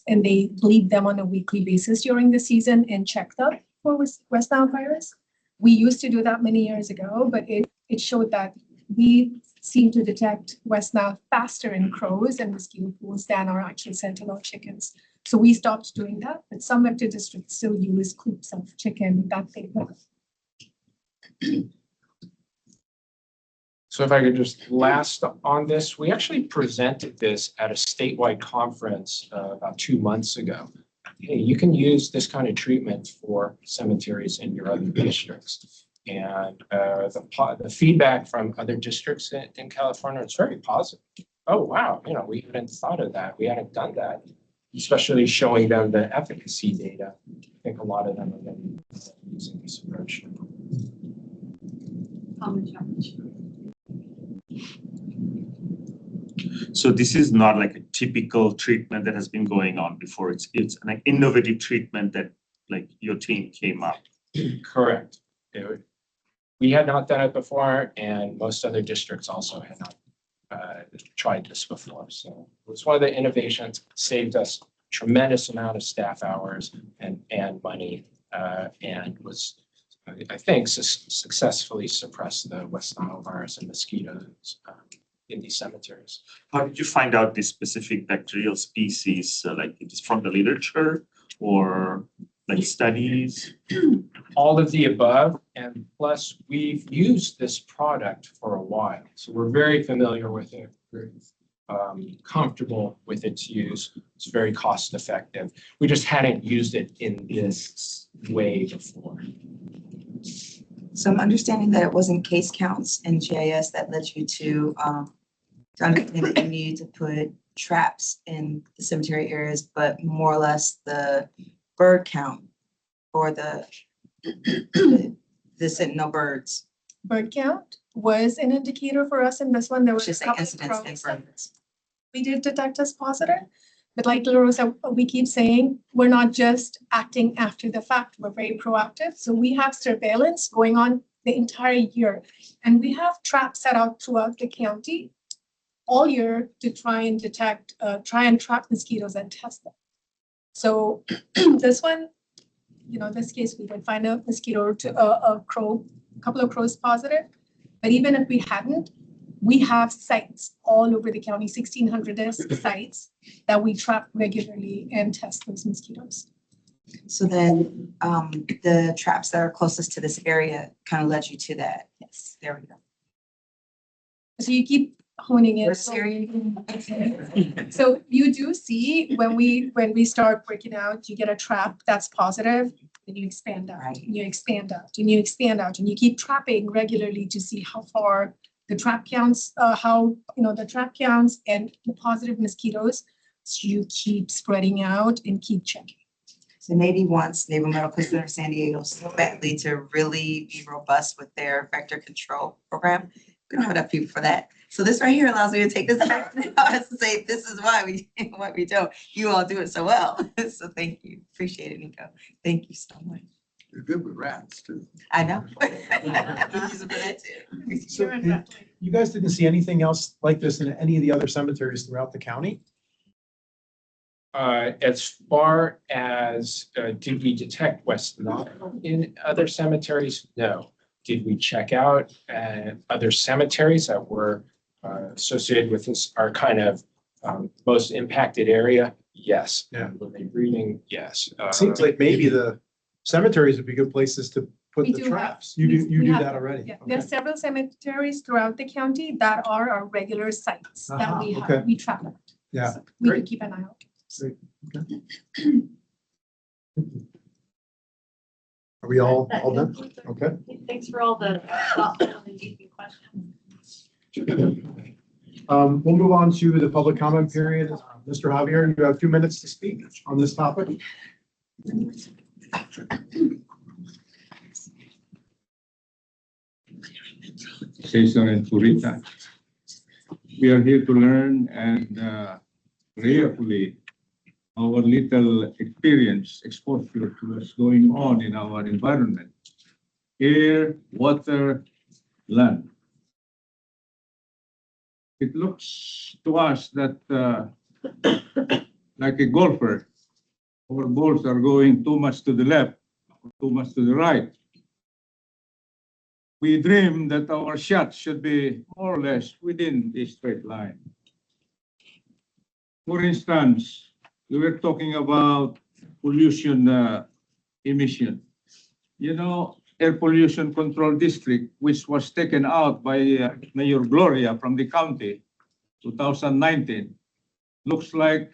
and they bleed them on a weekly basis during the season and check them for West Nile virus. We used to do that many years ago, but it showed that we seem to detect West Nile faster in crows and mosquito pools than our actual sentinel chickens. So we stopped doing that, but some vector districts still use coops of chicken that they put. So if I could just last on this, we actually presented this at a statewide conference about 2 months ago. Hey, you can use this kind of treatment for cemeteries in your other districts. And the feedback from other districts in California is very positive. Oh, wow, we hadn't thought of that. We hadn't done that, especially showing them the efficacy data. I think a lot of them are going to be using this approach. So this is not like a typical treatment that has been going on before. It's an innovative treatment that like your team came up. Correct. We had not done it before, and most other districts also had not tried this before. So it was one of the innovations, saved us tremendous amount of staff hours and money, and was, I think, successfully suppressed the West Nile virus and mosquitoes in these cemeteries. How did you find out this specific bacterial species? Like it is from the literature or like studies? All of the above, and plus we've used this product for a while, so we're very familiar with it, very comfortable with its use. It's very cost effective. We just hadn't used it in this way before. So I'm understanding that it wasn't case counts in GIS that led you to understand that you need to put traps in the cemetery areas, but more or less the bird count or the sentinel birds. Bird count was an indicator for us in this one. There was Just a like couple of incidents crows and that birds. we did detect as positive. But like La Rosa, we keep saying, we're not just acting after the fact, we're very proactive. So we have surveillance going on the entire year. And we have traps set out throughout the county all year to try and detect, try and trap mosquitoes and test them. So this one, this case, we did find a mosquito, a couple of crows positive. But even if we hadn't, we have sites all over the county, 1,600 sites that we trap regularly and test those mosquitoes. So then the traps that are closest to this area kind of led you to that. Yes. There we go. So you keep honing it. Where's area? So you do see when we start breaking out, you get a trap that's positive. then you expand out, Right. and you expand out, and you expand out, and you keep trapping regularly to see how far the trap counts, the trap counts and the positive mosquitoes. So you keep spreading out and keep checking. So maybe once Naval Medical Center San Diego so badly to really be robust with their vector control program. We don't have enough people for that. So this right here allows me to take this back to the office and say, this is why we don't. You all do it so well. So thank you. Appreciate it, Nico. Thank you so much. You're good with rats too. I know. We use it for that too. So you guys didn't see anything else like this in any of the other cemeteries throughout the county? As far as, did we detect West Nile in other cemeteries? No. Did we check out other cemeteries that were associated with this, our kind of most impacted area? Yes. Yeah. Were they breeding? Yes. Seems like maybe the cemeteries would be good places to put We the do have- traps. You we do have that them. already? Yeah, Okay. there's several cemeteries throughout the county that are our regular sites that we okay. have, we track them. Yeah, So we can great. keep an eye out. Are we all done? Okay. Thanks for all the thoughtful and engaging questions. We'll move on to the public comment period. Mr. Javier, you have 2 minutes to speak on this topic. Cesar and Purita. We are here to learn and prayerfully our little experience, exposure to what's going on in our environment. Air, water, land. It looks to us that like a golfer, our balls are going too much to the left, or too much to the right. We dream that our shots should be more or less within this straight line. For instance, we were talking about pollution emission. You know, air pollution control district, which was taken out by Mayor Gloria from the county, 2019, looks like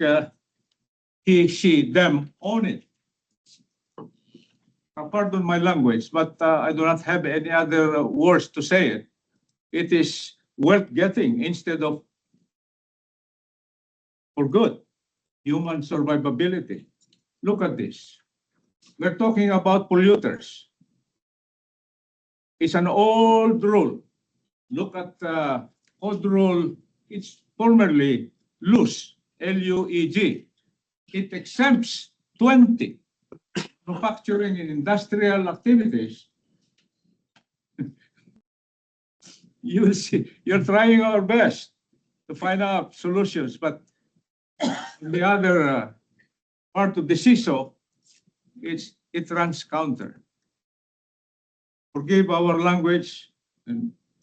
he, she, them own it. Pardon my language, but I do not have any other words to say it. It is worth getting instead of for good, human survivability. Look at this. We're talking about polluters. It's an old rule. Look at code rule. It's formerly LUG, L-U-E-G. It exempts 20 manufacturing and industrial activities. You see, you're trying our best to find out solutions, but the other part of the CISO, it runs counter. Forgive our language,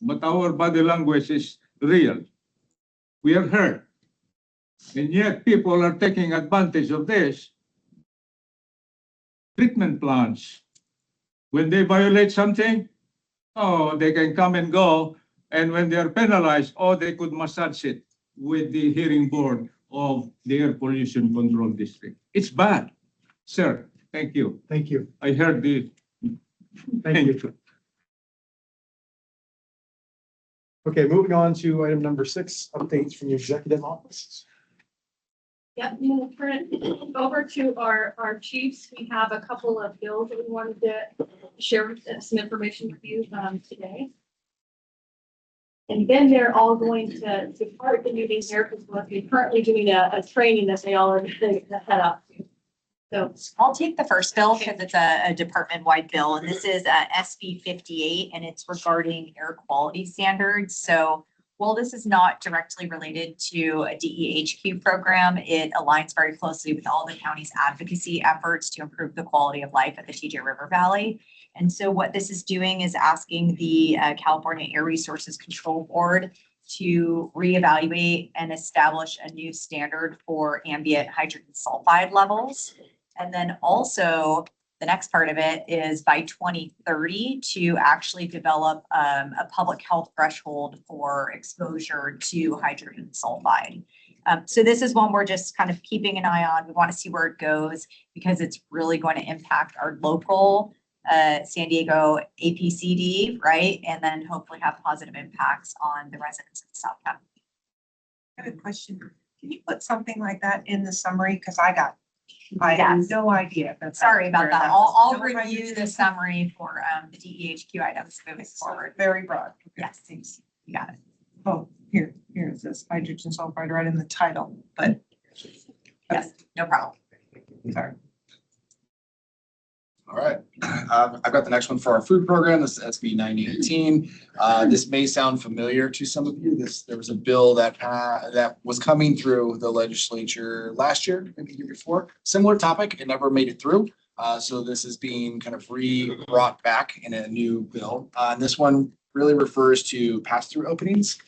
but our body language is real. We are hurt. And yet people are taking advantage of this. Treatment plants. When they violate something, oh, they can come and go. And when they are penalized, oh, they could massage it with the hearing board of the Air Pollution Control District. It's bad. Sir, thank you. Thank you. I heard the. Thank you. Okay, moving on to item number 6, updates from the executive office. Yeah, we'll turn it over to our chiefs. We have a couple of bills that we wanted to share some information with you today. And then they're all going to part the meeting here because we're currently doing a training that they all are going to head up to. So I'll take the first bill because it's a department-wide bill, and this is SB 58, and it's regarding air quality standards. So while this is not directly related to a DEHQ program, it aligns very closely with all the county's advocacy efforts to improve the quality of life at the TJ River Valley. And so what this is doing is asking the California Air Resources Control Board to reevaluate and establish a new standard for ambient hydrogen sulfide levels. And then also the next part of it is by 2030 to actually develop a public health threshold for exposure to hydrogen sulfide. So this is one we're just kind of keeping an eye on. We want to see where it goes because it's really going to impact our local San Diego APCD, right? And then hopefully have positive impacts on the residents of the South County. I have a question. Can you put something like that in the summary? Because I have Yes. no idea. Sorry about that. I'll No, review the summary for the DEHQ items moving forward. Very broad. Okay, Yes. thanks. You got it. Oh, here it says hydrogen sulfide right in the title, but. Yes, no problem. Sorry. All right, I've got the next one for our food program. This is SB 9018. This may sound familiar to some of you. There was a bill that was coming through the legislature last year, maybe the year before. Similar topic, it never made it through. So this is being kind of brought back in a new bill. And this one really refers to pass-through openings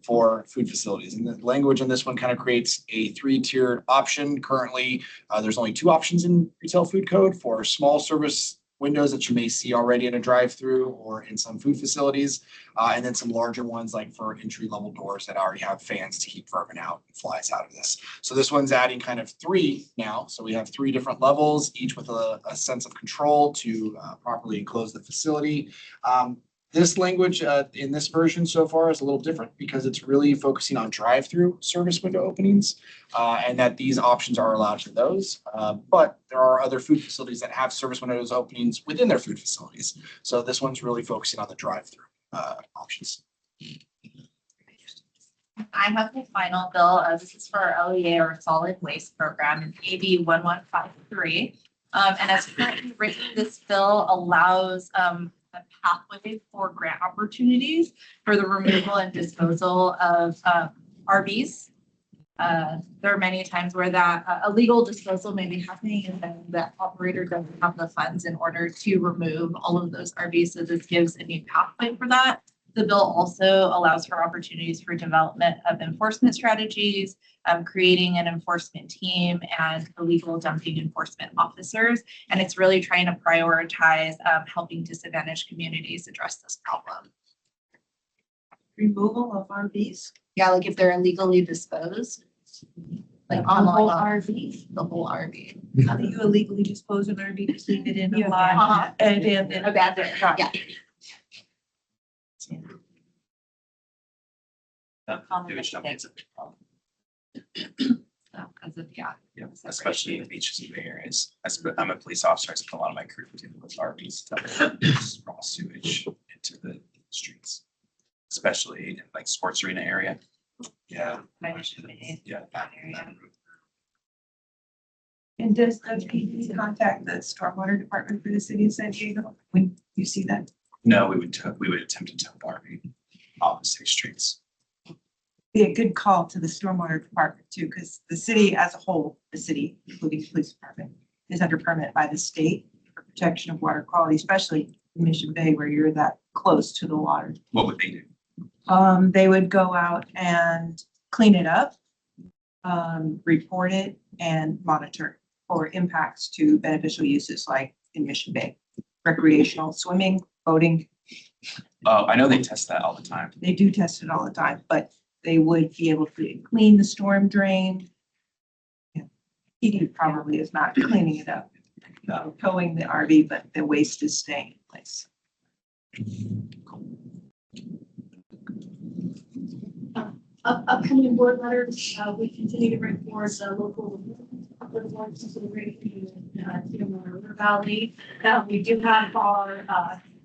for food facilities. And the language in this one kind of creates a 3-tiered option. Currently, there's only 2 options in retail food code for small service windows that you may see already in a drive-through or in some food facilities, and then some larger ones like for entry-level doors that already have fans to keep vermin out and flies out of this. So this one's adding kind of 3 now. So we have 3 different levels, each with a sense of control to properly enclose the facility. This language in this version so far is a little different because it's really focusing on drive-through service window openings and that these options are allowed for those. But there are other food facilities that have service windows openings within their food facilities. So this one's really focusing on the drive-through options. I have the final bill. This is for our LEA or solid waste program in AB 1153. And as currently written, this bill allows a pathway for grant opportunities for the removal and disposal of RVs. There are many times where that illegal disposal may be happening and then the operator doesn't have the funds in order to remove all of those RVs. So this gives a new pathway for that. The bill also allows for opportunities for development of enforcement strategies, creating an enforcement team and illegal dumping enforcement officers. And it's really trying to prioritize helping disadvantaged communities address this problem. Removal of RVs? Yeah, like if they're illegally disposed. Like on the whole RV, the whole RV. How do you illegally dispose of RV? Just leave it in a Yeah. lot and Abandoned, yeah. Yeah, especially in the beaches and Bay areas. I'm a police officer. I spend a lot of my career dealing with RVs, raw sewage into the streets, especially in like sports arena area. Yeah. Yeah. And does the PD contact the stormwater department for the city of San Diego when you see that? No, we would attempt to tow RV off the city streets. Be a good call to the stormwater department too, because the city as a whole, the city, including the police department, is under permit by the state for protection of water quality, especially in Mission Bay where you're that close to the water. What would they do? They would go out and clean it up, report it, and monitor for impacts to beneficial uses like in Mission Bay, recreational swimming, boating. I know they test that all the time. They do test it all the time, but they would be able to clean the storm drain. PD probably is not cleaning it up, towing the RV, but the waste is staying in place. Upcoming board letters, we continue to bring forward the local board consideration in River Valley. We do have our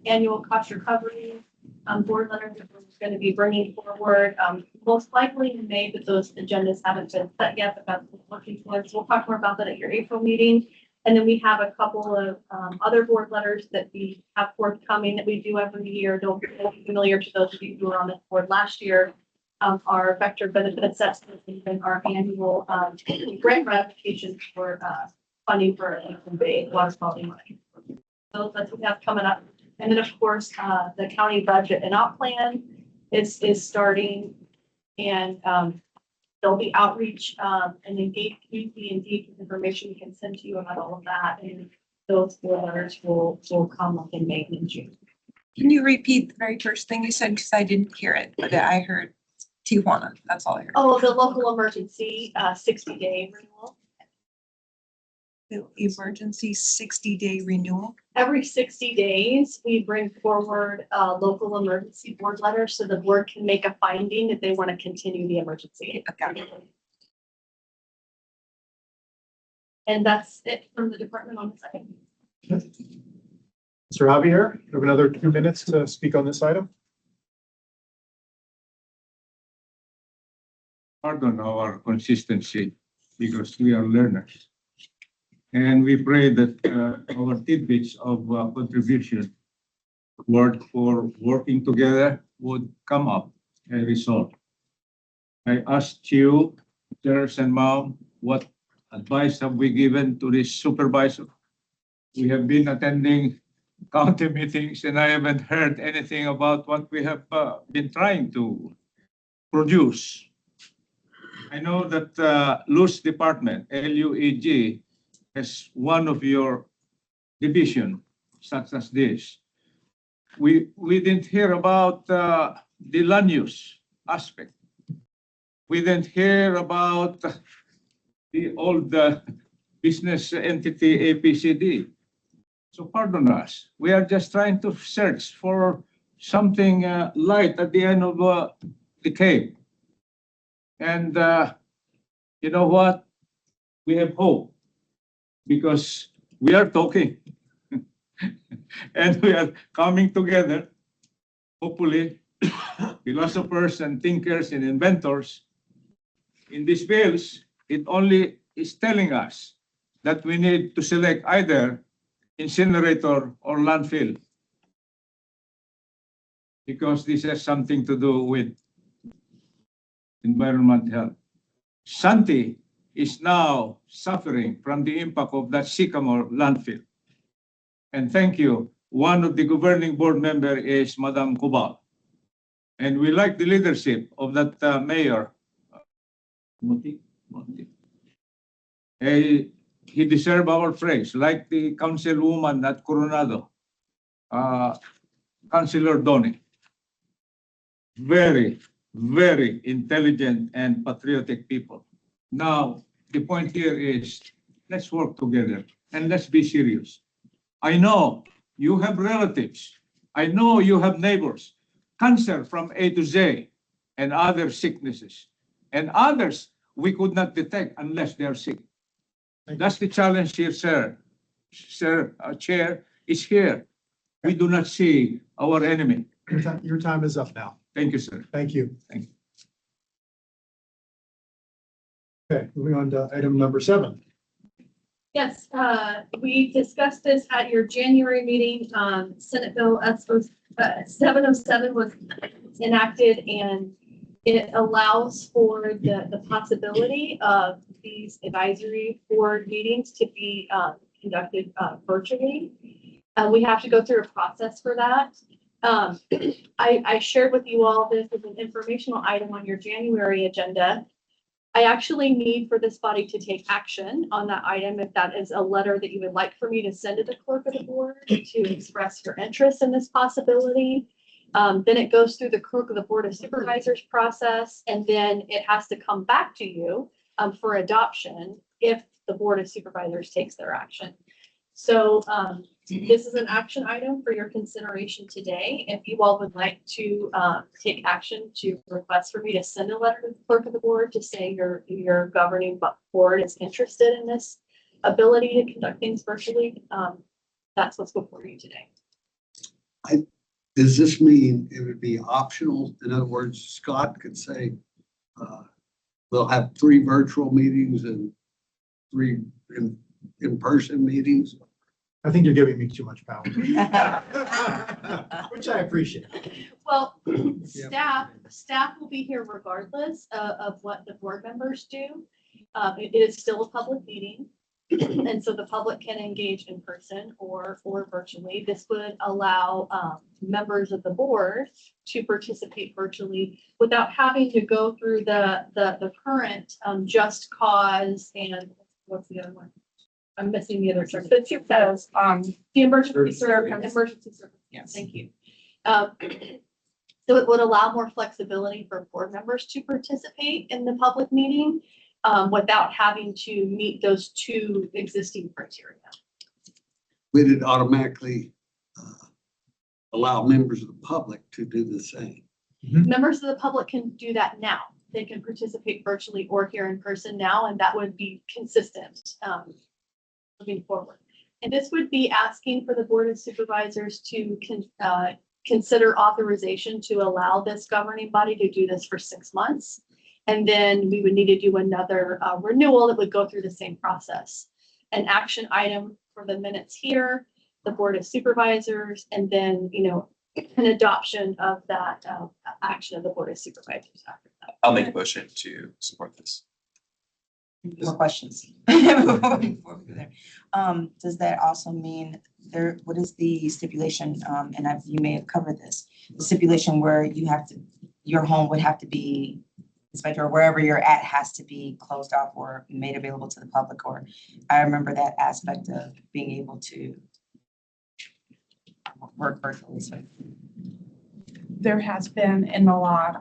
annual cost recovery board letter that we're going to be bringing forward, most likely in May, but those agendas haven't been set yet, but that's what we're working towards. We'll talk more about that at your April meeting. And then we have a couple of other board letters that we have forthcoming that we do every year. Don't be familiar to those of you who were on this board last year. Our vector benefit assessment and our annual grant ratification for funding for water quality money. So that's what we have coming up. And then, of course, the county budget and op plan is starting, and there'll be outreach and engagement information we can send to you about all of that. And those letters will come up in May and June. Can you repeat the very first thing you said? Because I didn't hear it, but I heard Tijuana, that's all I heard. Oh, the local emergency, 60-day renewal. The emergency 60-day renewal. Every 60 days, we bring forward a local emergency board letter so the board can make a finding that they want to continue the emergency. Okay. And that's it from the department on this item. Mr. Javier, you have another 2 minutes to speak on this item. Pardon our consistency because we are learners. And we pray that our tidbits of contribution for working together would come up and result. I asked you, sirs and ma'am, what advice have we given to this supervisor? We have been attending county meetings and I haven't heard anything about what we have been trying to produce. I know that Luz Department, LUEG, has one of your division such as this. We didn't hear about the land use aspect. We didn't hear about the old business entity APCD. So pardon us. We are just trying to search for something light at the end of the cave. And you know what? We have hope because we are talking and we are coming together, hopefully, philosophers and thinkers and inventors. In these bills, it only is telling us that we need to select either incinerator or landfill because this has something to do with environment health. Santi is now suffering from the impact of that Sycamore landfill. And thank you. One of the governing board member is Madam Cubal. And we like the leadership of that mayor. Monty. He deserves our praise, like the councilwoman at Coronado, Councilor Donny. Very, very intelligent and patriotic people. Now, the point here is, let's work together and let's be serious. I know you have relatives. I know you have neighbors. Cancer from A to Z and other sicknesses. And others we could not detect unless they are sick. That's the challenge here, sir. Sir, Chair, is here. We do not see our enemy. Your time is up now. Thank you, sir. Thank you. Thank you. Okay, moving on to item number 7. Yes, we discussed this at your January meeting. Senate Bill 707 was enacted and it allows for the possibility of these advisory board meetings to be conducted virtually. We have to go through a process for that. I shared with you all this as an informational item on your January agenda. I actually need for this body to take action on that item if that is a letter that you would like for me to send to the clerk of the board to express your interest in this possibility. Then it goes through the clerk of the Board of Supervisors process, and then it has to come back to you for adoption if the Board of Supervisors takes their action. So this is an action item for your consideration today. If you all would like to take action to request for me to send a letter to the clerk of the board to say your governing board is interested in this ability to conduct things virtually, that's what's before you today. Does this mean it would be optional? In other words, Scott could say, we'll have 3 virtual meetings and 3 in-person meetings? I think you're giving me too much power. Which I appreciate. Well, staff will be here regardless of what the board members do. It is still a public meeting. And so the public can engage in person or virtually. This would allow members of the board to participate virtually without having to go through the current just cause and what's the other one? I'm missing the other term. The 2 pedals, the emergency service. Emergency service. Yes. Thank you. So it would allow more flexibility for board members to participate in the public meeting without having to meet those two existing criteria. Would it automatically allow members of the public to do the same? Members of the public can do that now. They can participate virtually or here in person now, and that would be consistent moving forward. And this would be asking for the Board of Supervisors to consider authorization to allow this governing body to do this for 6 months. And then we would need to do another renewal that would go through the same process. An action item for the minutes here, the Board of Supervisors, and then, an adoption of that action of the Board of Supervisors after that. I'll make a motion to support this. More questions. Before we go there. Does that also mean what is the stipulation, and you may have covered this, the stipulation where your home would have to be inspected, or wherever you're at has to be closed off or made available to the public, or I remember that aspect of being able to work virtually. So there has been in the law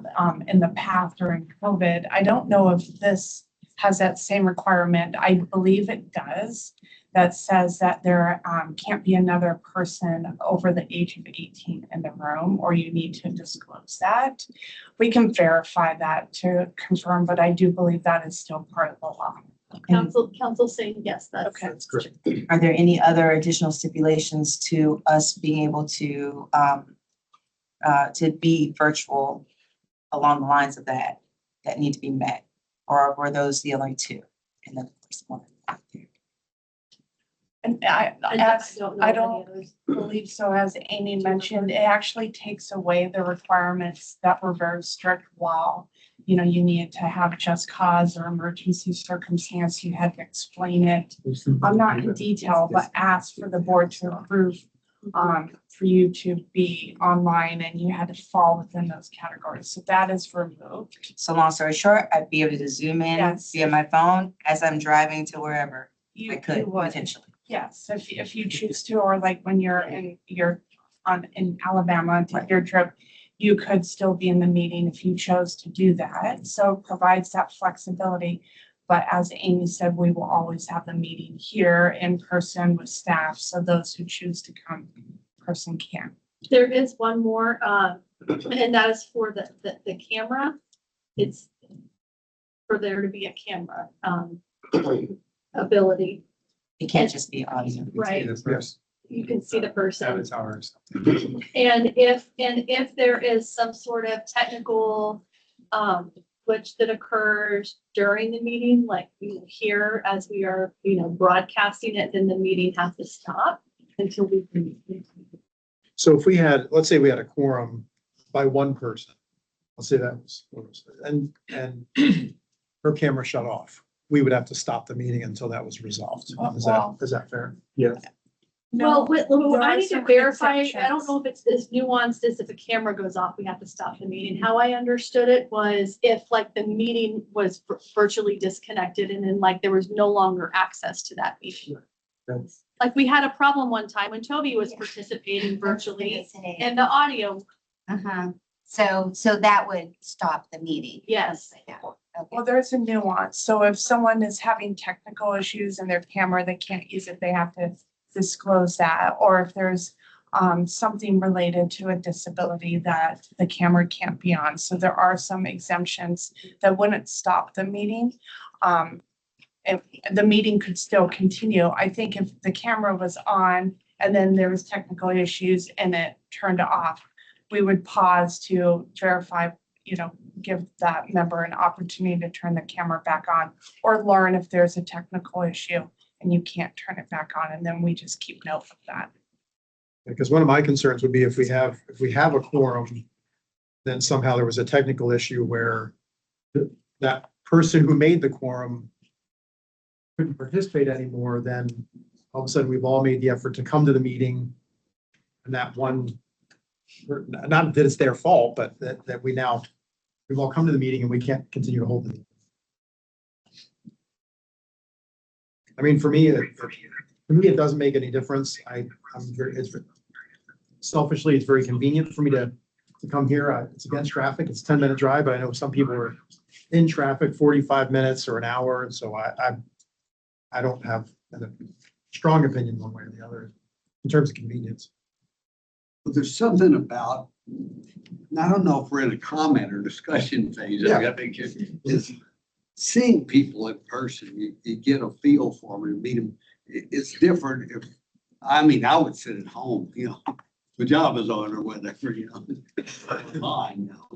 in the past during COVID. I don't know if this has that same requirement. I believe it does. That says that there can't be another person over the age of 18 in the room, or you need to disclose that. We can verify that to confirm, but I do believe that is still part of the law. Council saying yes, that's okay. are there any other additional stipulations to us being able to be virtual along the lines of that need to be met? Or were those the only two? And then the first one. And I don't believe so. As Amy mentioned, it actually takes away the requirements that were very strict while, you needed to have just cause or emergency circumstance. You had to explain it. I'm not in detail, but ask for the board to approve for you to be online, and you had to fall within those categories. So that is removed. So long story short, I'd be able to zoom in via my phone as I'm driving to wherever I could potentially. Yes, if you choose to, or like when you're in Alabama and take your trip, you could still be in the meeting if you chose to do that. So it provides that flexibility. But as Amy said, we will always have the meeting here in person with staff. So those who choose to come in person can. There is one more, and that is for the camera. It's for there to be a camera ability. It can't just be audio. Right. Yes. You can see the person. Avatar or something. And if there is some sort of technical glitch that occurs during the meeting, like here as we are, broadcasting it, then the meeting has to stop until we can. So if let's say we had a quorum by one person, let's say that was, and her camera shut off, we would have to stop the meeting until that was resolved. Is that fair? Yeah. Well, there I are need to some verify, I exceptions. don't know if it's as nuanced as if a camera goes off, we have to stop the meeting. How I understood it was if like the meeting was virtually disconnected and then like there was no longer access to that meeting. Like we had a problem one time when Toby was participating virtually and the audio. So that would stop the meeting. Yes. Well, there's a nuance. So if someone is having technical issues in their camera, they can't use it, they have to disclose that. Or if there's something related to a disability that the camera can't be on. So there are some exemptions that wouldn't stop the meeting. If the meeting could still continue. I think if the camera was on and then there was technical issues and it turned off, we would pause to verify, give that member an opportunity to turn the camera back on or learn if there's a technical issue and you can't turn it back on. And then we just keep note of that. Because one of my concerns would be if we have a quorum, then somehow there was a technical issue where that person who made the quorum couldn't participate anymore, then all of a sudden we've all made the effort to come to the meeting. And that one, not that it's their fault, but that we've all come to the meeting and we can't continue to hold the meeting. I mean, for me, it doesn't make any difference. Selfishly, it's very convenient for me to to come here. It's against traffic. It's a 10-minute drive, but I know some people are in traffic 45 minutes or an hour. And so I don't have a strong opinion one way or the other in terms of convenience. But there's something about, and I don't know if we're in a comment or discussion phase. I think is seeing people in person. You get a feel for them and meet them. It's different if, I mean, I would sit at home, you know, pajamas on or whatever, you know, fine, you know,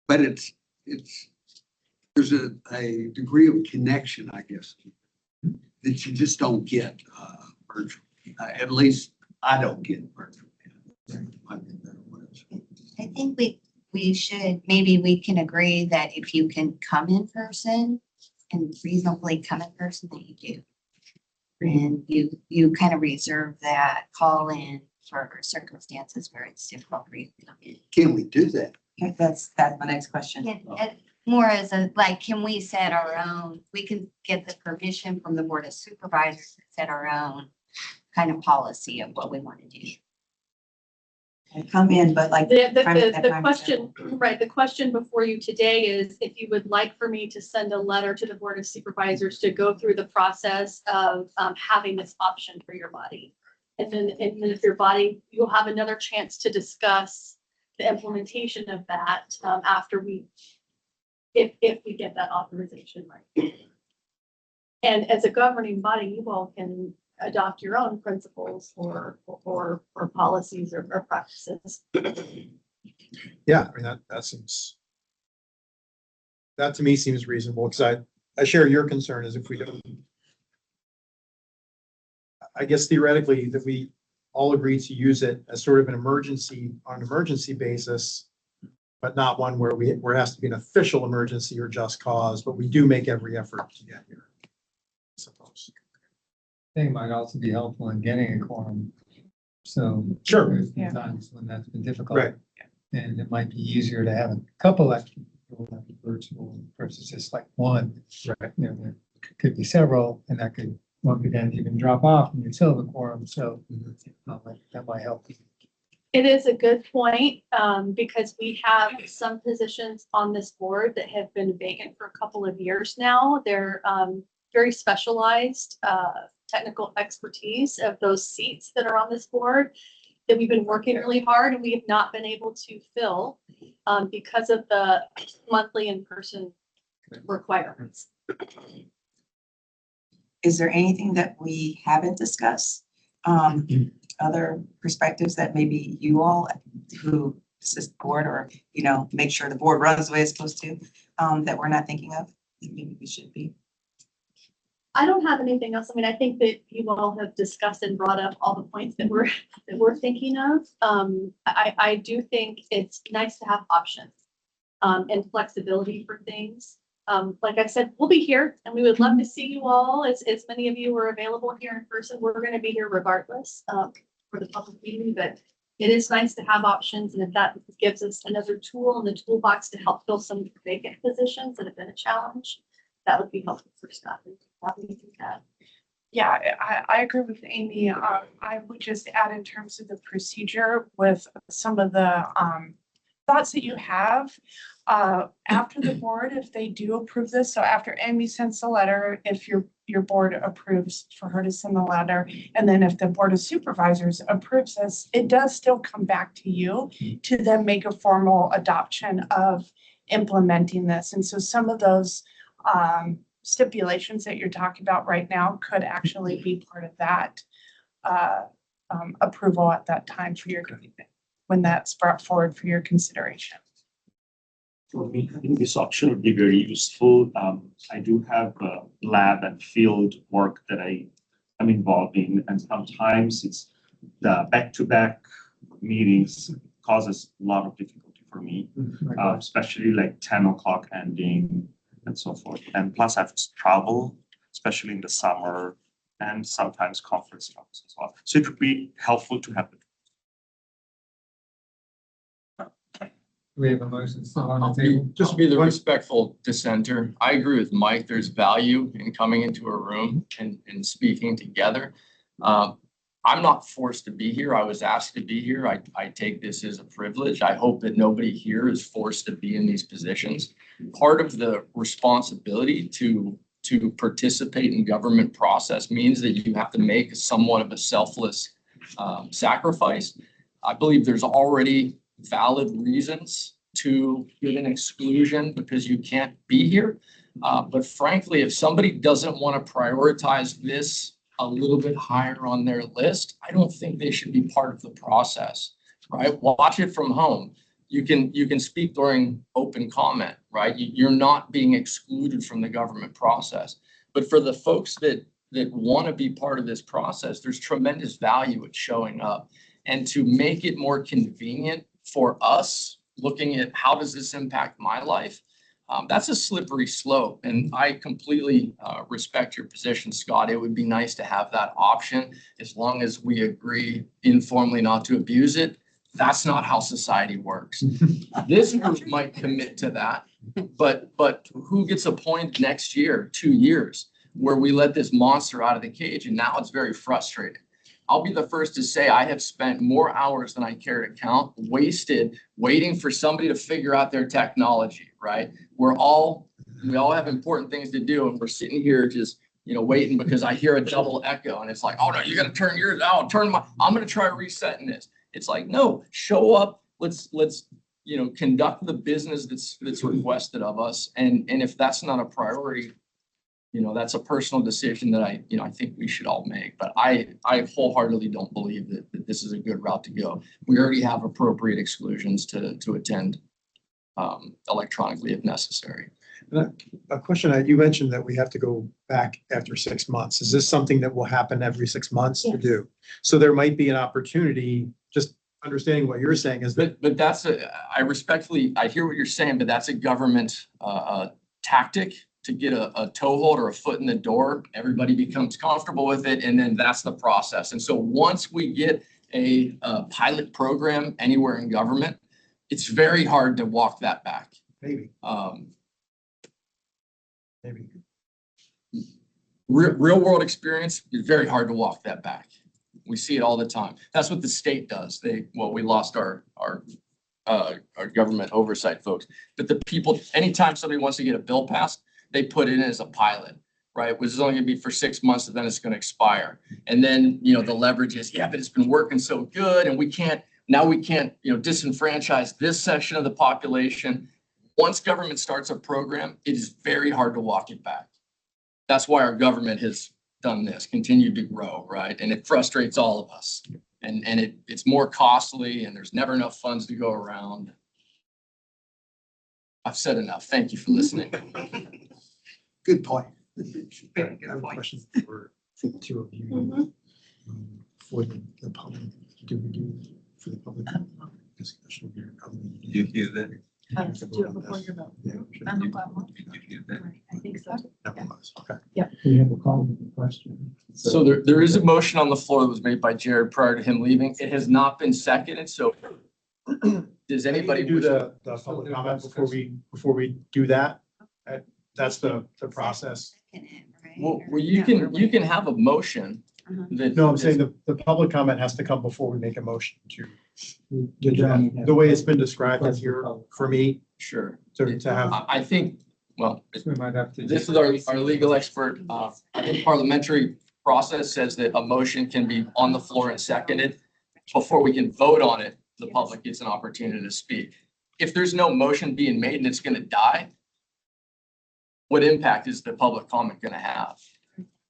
but it's, there's a degree of connection, I guess, that you just don't get virtually. At least I don't get virtually. I think we should, maybe we can agree that if you can come in person and reasonably come in person, that you do. And you kind of reserve that call in for circumstances where it's difficult for you to come in. Can we do that? That's my next question. More as a, like, can we set our own, we can get the permission from the Board of Supervisors to set our own kind of policy of what we want to do. Come in, but like. The question, right, the question before you today is if you would like for me to send a letter to the Board of Supervisors to go through the process of having this option for your body. And then if your body, you'll have another chance to discuss the implementation of that after if we get that authorization right. And as a governing body, you all can adopt your own principles or policies or practices. Yeah, I mean, that to me seems reasonable because I share your concern is if we don't, I guess theoretically that we all agree to use it as sort of an emergency on an emergency basis, but not one where it has to be an official emergency or just cause, but we do make every effort to get here, I suppose. I think it might also be helpful in getting a quorum. So sure, there's been times when that's been difficult. Right. And it might be easier to have a couple extra people that are virtual versus just like one. Right. You know, there could be several, and one could then even drop off and you still have a quorum. So that might help. It is a good point because we have some positions on this board that have been vacant for a couple of years now. They're very specialized technical expertise of those seats that are on this board that we've been working really hard and we have not been able to fill because of the monthly in-person requirements. Is there anything that we haven't discussed? Other perspectives that maybe you all who assist the board or, you know, make sure the board runs the way it's supposed to, that we're not thinking of, that maybe we should be? I don't have anything else. I mean, I think that you all have discussed and brought up all the points that we're thinking of. I do think it's nice to have options and flexibility for things. Like I said, we'll be here and we would love to see you all as many of you are available here in person. We're going to be here regardless for the public meeting, but it is nice to have options. And if that gives us another tool in the toolbox to help fill some vacant positions that have been a challenge, that would be helpful for staff. Yeah, I agree with Amy. I would just add in terms of the procedure with some of the thoughts that you have after the board, if they do approve this. So after Amy sends the letter, if your board approves for her to send the letter, and then if the Board of Supervisors approves this, it does still come back to you to then make a formal adoption of implementing this. And so some of those stipulations that you're talking about right now could actually be part of that approval at that time for your, when that's brought forward for your consideration. For me, I think this option would be very useful. I do have lab and field work that I'm involved in, and sometimes it's the back-to-back meetings causes a lot of difficulty for me, especially like 10 o'clock ending and so forth. And plus I have to travel, especially in the summer, and sometimes conference talks as well. So it would be helpful to have it. We have a motion still on the table. Just to be the respectful dissenter, I agree with Mike. There's value in coming into a room and speaking together. I'm not forced to be here. I was asked to be here. I take this as a privilege. I hope that nobody here is forced to be in these positions. Part of the responsibility to participate in government process means that you have to make somewhat of a selfless sacrifice. I believe there's already valid reasons to get an exclusion because you can't be here. But frankly, if somebody doesn't want to prioritize this a little bit higher on their list, I don't think they should be part of the process, right? Watch it from home. You can speak during open comment, right? You're not being excluded from the government process. But for the folks that want to be part of this process, there's tremendous value in showing up. And to make it more convenient for us, looking at how does this impact my life, that's a slippery slope. And I completely respect your position, Scott. It would be nice to have that option as long as we agree informally not to abuse it. That's not how society works. This group might commit to that, but who gets appointed next year, 2 years, where we let this monster out of the cage? And now it's very frustrating. I'll be the first to say I have spent more hours than I care to count, wasted waiting for somebody to figure out their technology, right? We all have important things to do, and we're sitting here just, waiting because I hear a double echo and it's like, oh no, you got to turn yours out, I'm going to try resetting this. It's like, no, show up. Let's conduct the business that's requested of us. And if that's not a priority, that's a personal decision that I think we should all make. But I wholeheartedly don't believe that this is a good route to go. We already have appropriate exclusions to attend electronically if necessary. A question, you mentioned that we have to go back after 6 months. Is this something that will happen every 6 months to do? So there might be an opportunity, just understanding what you're saying is that. But I respectfully, I hear what you're saying, but that's a government tactic to get a toehold or a foot in the door. Everybody becomes comfortable with it, and then that's the process. And so once we get a pilot program anywhere in government, it's very hard to walk that back. Maybe. Maybe. Real world experience is very hard to walk that back. We see it all the time. That's what the state does. We lost our government oversight folks, but the people, anytime somebody wants to get a bill passed, they put it in as a pilot, right? Which is only gonna be for 6 months and then it's gonna expire. And then, the leverage is, yeah, but it's been working so good and we can't disenfranchise this section of the population. Once government starts a program, it is very hard to walk it back. That's why our government has done this, continued to grow, right? And it frustrates all of us. And it's more costly and there's never enough funds to go around. I've said enough. Thank you for listening. Good point. I have a question for the two of you. For the public, do we do for the public discussion here? You hear that? Do it before your vote. Yeah. I think so. Okay. Yeah. We have a call with a question. So there is a motion on the floor that was made by Jared prior to him leaving. It has not been seconded. So does anybody do the public comment before we do that? That's the process. Well, you can have a motion that. No, I'm saying the public comment has to come before we make a motion to. The way it's been described in here for me. Sure. To have. I think, well, We might have to. this is our legal expert. I think parliamentary process says that a motion can be on the floor and seconded. Before we can vote on it, the public gets an opportunity to speak. If there's no motion being made and it's going to die, what impact is the public comment going to have?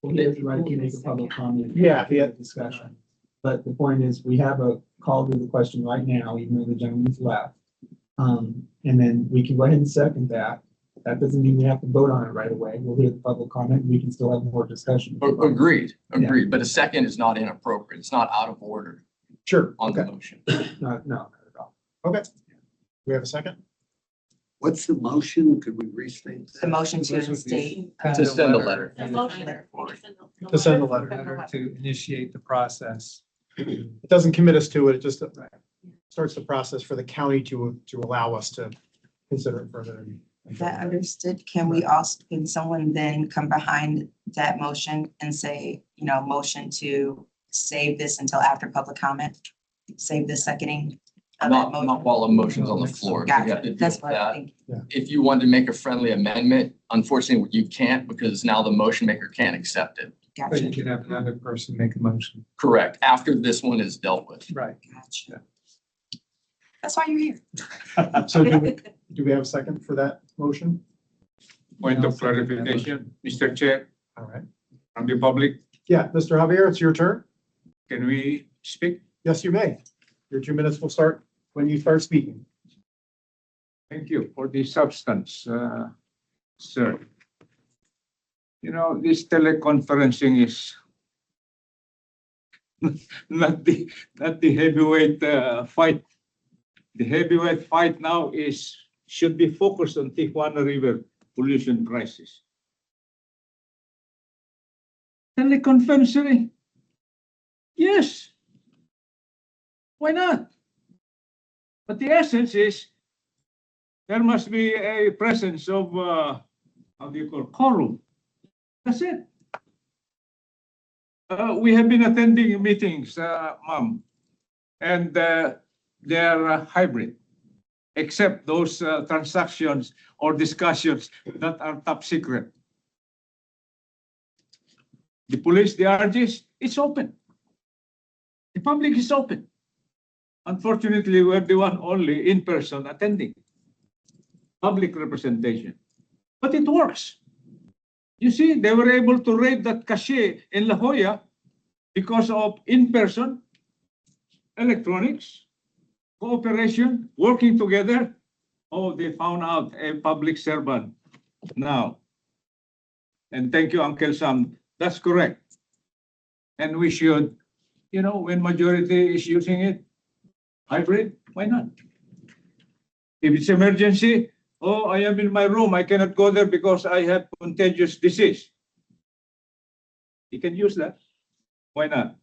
Well, he has the right to make a public comment. Yeah. Discussion. But the point is, we have a call to the question right now, even though the gentleman's left. And then we can go ahead and second that. That doesn't mean we have to vote on it right away. We'll hear the public comment. And we can still have more discussion. Agreed. But a second is not inappropriate. It's not out of order. Sure. On the motion. No, not at all. Okay. We have a second? What's the motion? Could we restate that? The motion to state. To send a letter. To send a letter. To initiate the process. It doesn't commit us to it. It just starts the process for the county to allow us to consider it further. Is that understood? Can someone then come behind that motion and say, motion to save this until after public comment? Save the seconding of that Not motion? while a motion's on the floor. We have Gotcha, to deal that's with what I that. think. If you wanted to make a friendly amendment, unfortunately, you can't because now the motion maker can't accept it. But you Gotcha, can have another person make a motion. Correct, after this one is dealt with. Right. gotcha. That's why you're here. So do we have a second for that motion? Point of clarification, Mr. Chair, All right. from the public, Yeah, Mr. Javier, it's your turn. can we speak? Yes, you may. Your 2 minutes will start when you start speaking. Thank you for the substance, sir. You know, this teleconferencing is not the heavyweight fight. The heavyweight fight now should be focused on Tijuana River pollution crisis. Teleconferencing? Yes. Why not? But the essence is there must be a presence of, how do you call, quorum. That's it. We have been attending meetings, Ma'am, and they are hybrid, except those transactions or discussions that are top secret. The police, the RGs, it's open. The public is open. Unfortunately, we're the one only in person attending public representation, but it works. You see, they were able to raid that cache in La Jolla because of in-person electronics, cooperation, working together. Oh, they found out a public servant now. And thank you, Uncle Sam. That's correct. And we should, you know, when majority is using it, hybrid, why not? If it's emergency, oh, I am in my room, I cannot go there because I have contagious disease. You can use that. Why not?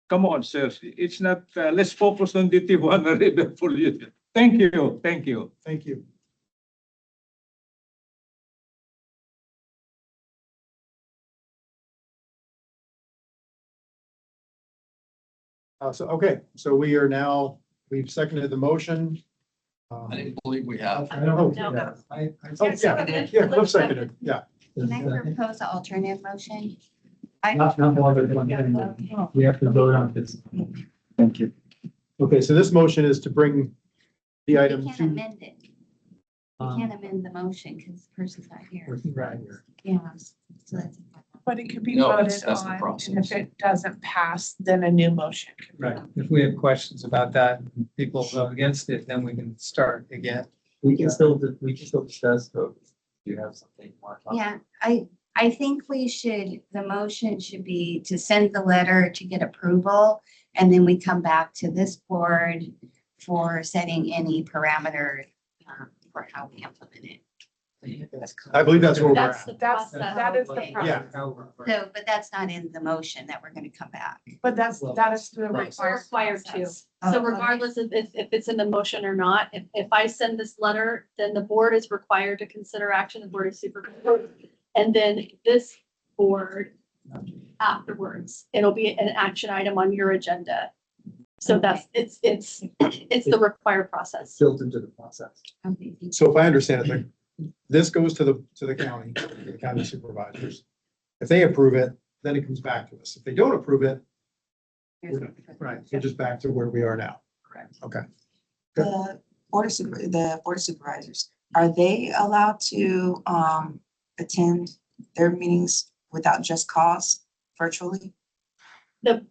Come on, sir. It's not, let's focus on the Tijuana River pollution. Thank you, thank you. Thank you. So we are now, we've seconded the motion. I didn't believe we have. I don't Oh, know. I Oh, yeah, Cliff seconded, yeah. Can I propose an alternative motion? Not more than one thing. We have to vote on this. Thank you. Okay, so this motion is to bring the We item can't to, amend it. We can't amend the motion because the person's not here. Right here. Yeah, so that's. But it could be No, voted that's the on, and process. if it doesn't pass, then a new motion. can be Right. done. If we have questions about that, and people vote against it, then we can start again. We can still discuss, so you have something more. Yeah, I think the motion should be to send the letter to get approval. And then we come back to this board for setting any parameter for how we implement it. I believe that's where we're That's, at. that is the Yeah. process. So, but that's not in the motion that we're gonna come back. But that is the We're required. required to. process. So Oh, okay. regardless of if it's in the motion or not, if I send this letter, then the board is required to consider action, the board of supervisors. And then this board afterwards, it'll be an action item on your agenda. So that's, it's the required process. Built into the process. Okay. So if I understand it, this goes to the county, the county supervisors. If they approve it, then it comes back to us. If they don't approve it, right, we're just back to where we are now. Correct. Okay. The board of supervisors, are they allowed to attend their meetings without just cause virtually? The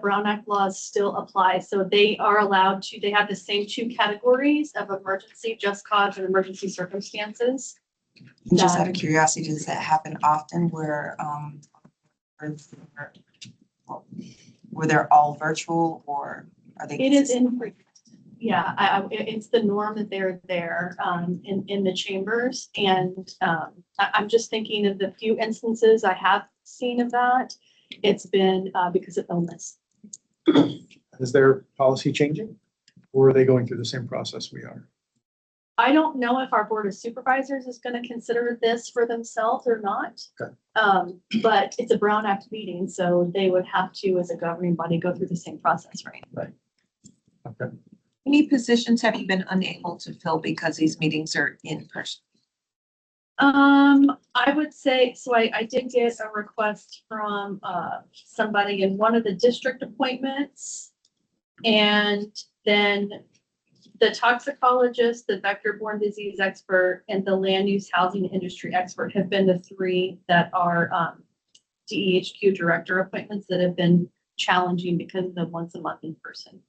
Brown Act laws still apply, so they are allowed to, they have the same two categories of emergency, just cause, and emergency circumstances. And just out of curiosity, does that happen often where they're all virtual, or are they? It is it's the norm that they're there in the chambers, and I'm just thinking of the few instances I have seen of that. It's been because of illness. Is their policy changing? Or are they going through the same process we are? I don't know if our Board of Supervisors is gonna consider this for themselves or not. Okay. But it's a Brown Act meeting, so they would have to, as a governing body, go through the same process, right? Right. Okay. Any positions have you been unable to fill because these meetings are in person? I would say, so I did get a request from, somebody in one of the district appointments. And then the toxicologist, the vector-borne disease expert, and the land use housing industry expert have been the three that are, DEHQ director appointments that have been challenging because of the once a month in person.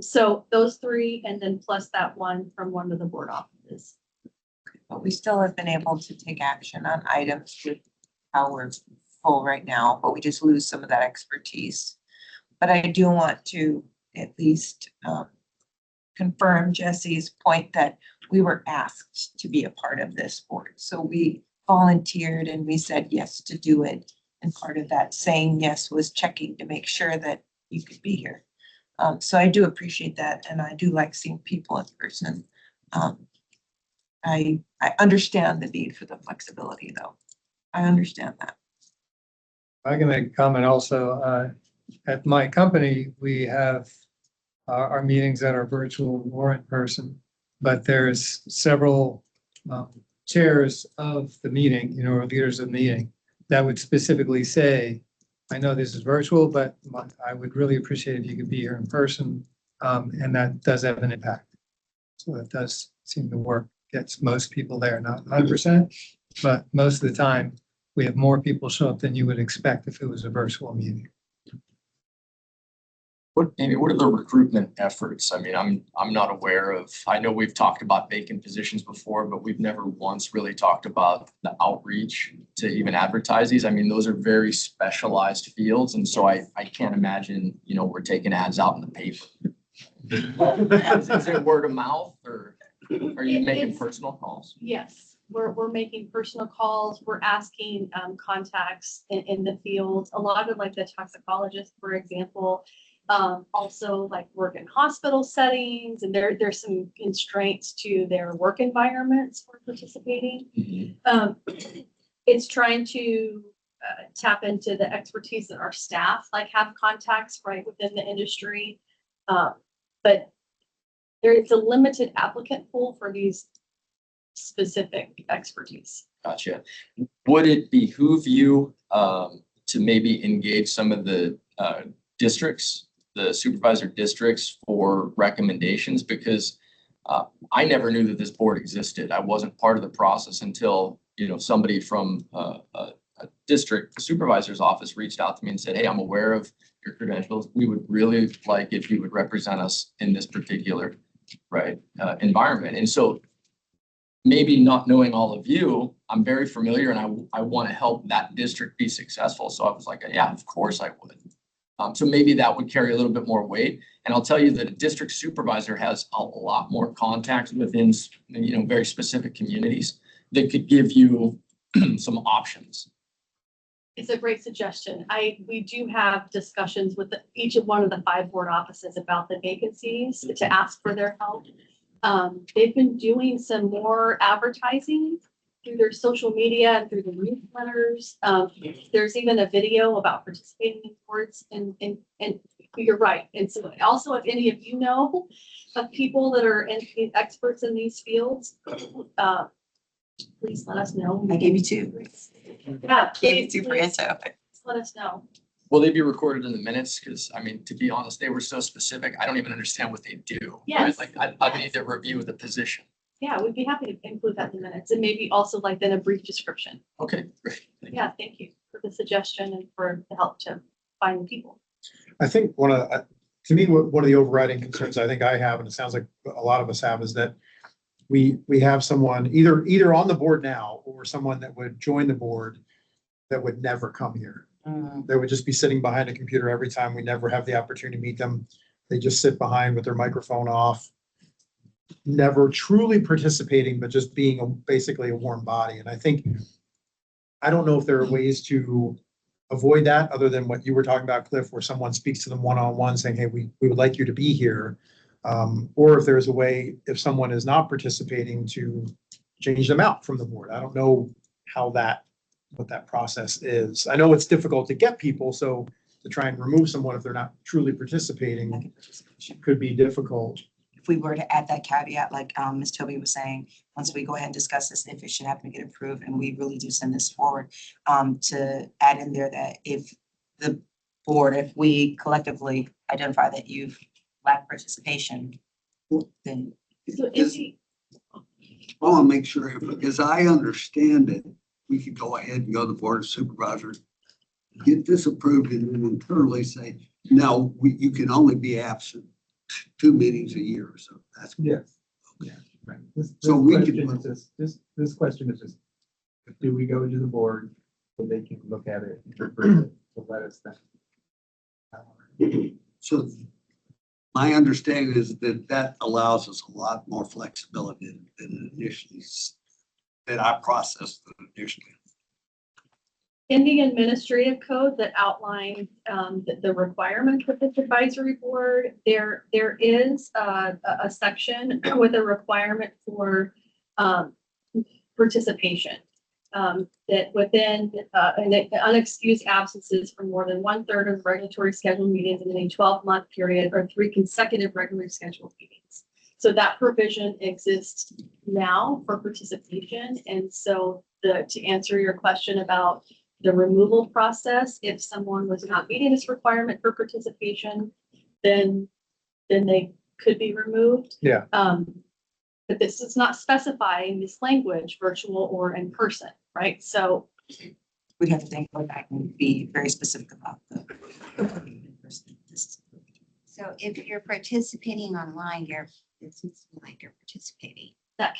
So those three, and then plus that one from one of the board offices. But we still have been able to take action on items with how we're full right now, but we just lose some of that expertise. But I do want to at least confirm Jesse's point that we were asked to be a part of this board. So we volunteered and we said yes to do it. And part of that saying yes was checking to make sure that you could be here. So I do appreciate that, and I do like seeing people in person. I understand the need for the flexibility, though. I understand that. I can make a comment also. At my company, we have our meetings that are virtual or in person, but there's several chairs of the meeting, or leaders of the meeting that would specifically say, I know this is virtual, but I would really appreciate if you could be here in person. And that does have an impact. So it does seem to work, gets most people there, not 100%, but most of the time we have more people show up than you would expect if it was a virtual meeting. Amy, what are the recruitment efforts? I mean, I'm not aware of, I know we've talked about vacant positions before, but we've never once really talked about the outreach to even advertise these. I mean, those are very specialized fields. And so I can't imagine, we're taking ads out in the paper. Is it word of mouth, or are you making personal calls? Yes, we're making personal calls. We're asking contacts in the field. A lot of like the toxicologists, for example, also like work in hospital settings, and there's some constraints to their work environments for participating. It's trying to tap into the expertise that our staff have contacts right within the industry. But it's a limited applicant pool for these specific expertise. Gotcha. Would it behoove you to maybe engage some of the districts, the supervisor districts, for recommendations? Because I never knew that this board existed. I wasn't part of the process until, somebody from a district supervisor's office reached out to me and said, hey, I'm aware of your credentials. We would really like if you would represent us in this particular environment. And so maybe not knowing all of you, I'm very familiar, and I want to help that district be successful. So I was like, yeah, of course I would. So maybe that would carry a little bit more weight. And I'll tell you that a district supervisor has a lot more contacts within, very specific communities that could give you some options. It's a great suggestion. We do have discussions with each of one of the 5 board offices about the vacancies to ask for their help. They've been doing some more advertising through their social media and through the newsletters. There's even a video about participating in boards, and you're right. And so also, if any of you know of people that are experts in these fields, please let us know. I gave you 2. Yeah. Gave you 2 for info. Let us know. Will they be recorded in the minutes? Because to be honest, they were so specific. I don't even understand what they do. Yes. I need to review the position. Yeah, we'd be happy to include that in the minutes, and maybe also then a brief description. Okay, great. Yeah, thank you for the suggestion and for the help to find people. I think one of the overriding concerns I think I have, and it sounds like a lot of us have, is that we have someone either on the board now or someone that would join the board that would never come here. They would just be sitting behind a computer every time. We never have the opportunity to meet them. They just sit behind with their microphone off, never truly participating, but just being basically a warm body. And I don't know if there are ways to avoid that other than what you were talking about, Cliff, where someone speaks to them one-on-one saying, hey, we would like you to be here. Or if there's a way, if someone is not participating, to change them out from the board. I don't know what that process is. I know it's difficult to get people, so to try and remove someone if they're not truly participating could be difficult. If we were to add that caveat, like Ms. Toby was saying, once we go ahead and discuss this, if it should happen to get approved and we really do send this forward, to add in there that if the board, if we collectively identify that you've lacked participation, then I want to make sure, as I understand it, we could go ahead and go to the board of supervisors, get this approved, and then internally say, no, you can only be absent 2 meetings a year. So that's. Yes. Yeah, right. So we question can- is just, this question is just, do we go to the board so they can look at it and approve it, to let us then? So my understanding is that that allows us a lot more flexibility than initially, that I processed initially. In the administrative code that outlines the requirements of this advisory board, there is a section with a requirement for participation. That within unexcused absences for more than 1/3 of regulatory scheduled meetings in a 12-month period or 3 consecutive regularly scheduled meetings. So that provision exists now for participation. And so to answer your question about the removal process, if someone was not meeting this requirement for participation, then they could be removed. Yeah. But this does not specify in this language, virtual or in person, right? So we'd have to think about that and be very specific about the. So if you're participating online, it seems to me like you're participating. that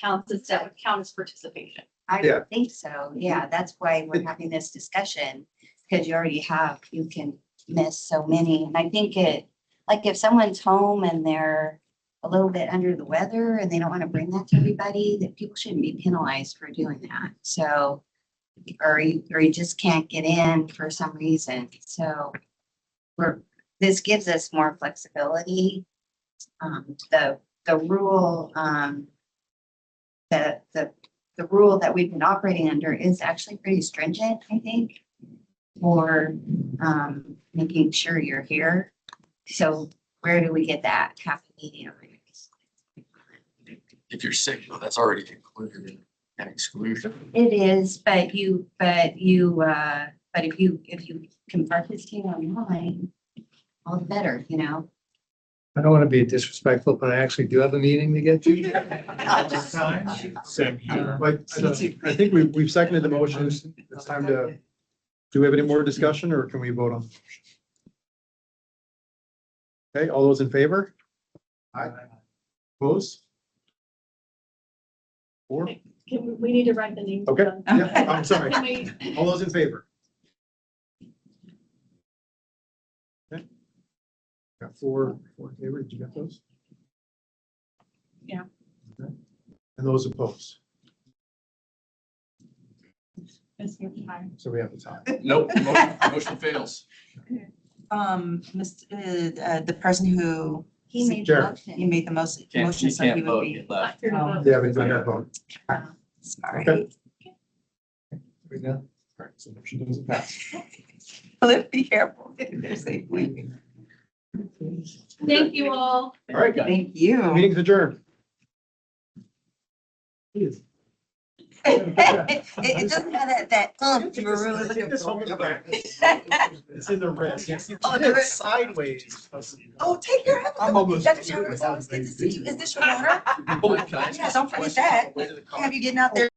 would count as participation. I Yeah. don't think so. Yeah, that's why we're having this discussion, because you can miss so many. And I think like if someone's home and they're a little bit under the weather and they don't want to bring that to everybody, that people shouldn't be penalized for doing that. So, or you just can't get in for some reason. So this gives us more flexibility. The rule, the rule that we've been operating under is actually pretty stringent, I think, for making sure you're here. So where do we get that half a meeting? If you're sick, though, that's already included in an exclusion. It is, but if you can participate online, all the better, you know? I don't want to be disrespectful, but I actually do have a meeting to get to. But I think we've seconded the motion. It's time to, do we have any more discussion or can we vote on? Okay, all those in favor? Aye. Opposed? 4? We need to write the names. Okay, down. yeah, I'm sorry. Can we- All those in favor? Okay. Got four in favor. Did you get those? Yeah. Okay. And those opposed? So we have the tie. Nope, motion fails. The person who. He made the Chair. motion. He made the motion, so he would be. Yeah, we do have vote. Sorry. Okay. We know. All right, so motion doesn't pass. Flip, be careful. They're safely. Thank you all. All right, guys. Thank you. Meeting's adjourned. It doesn't have that you were really looking for. It's in the red. Oh, the red. Sideways. Oh, take your hat. I'm almost. Dr. Chavez, always good to see you. Is this your water? Yeah, don't forget that. Have you getting out there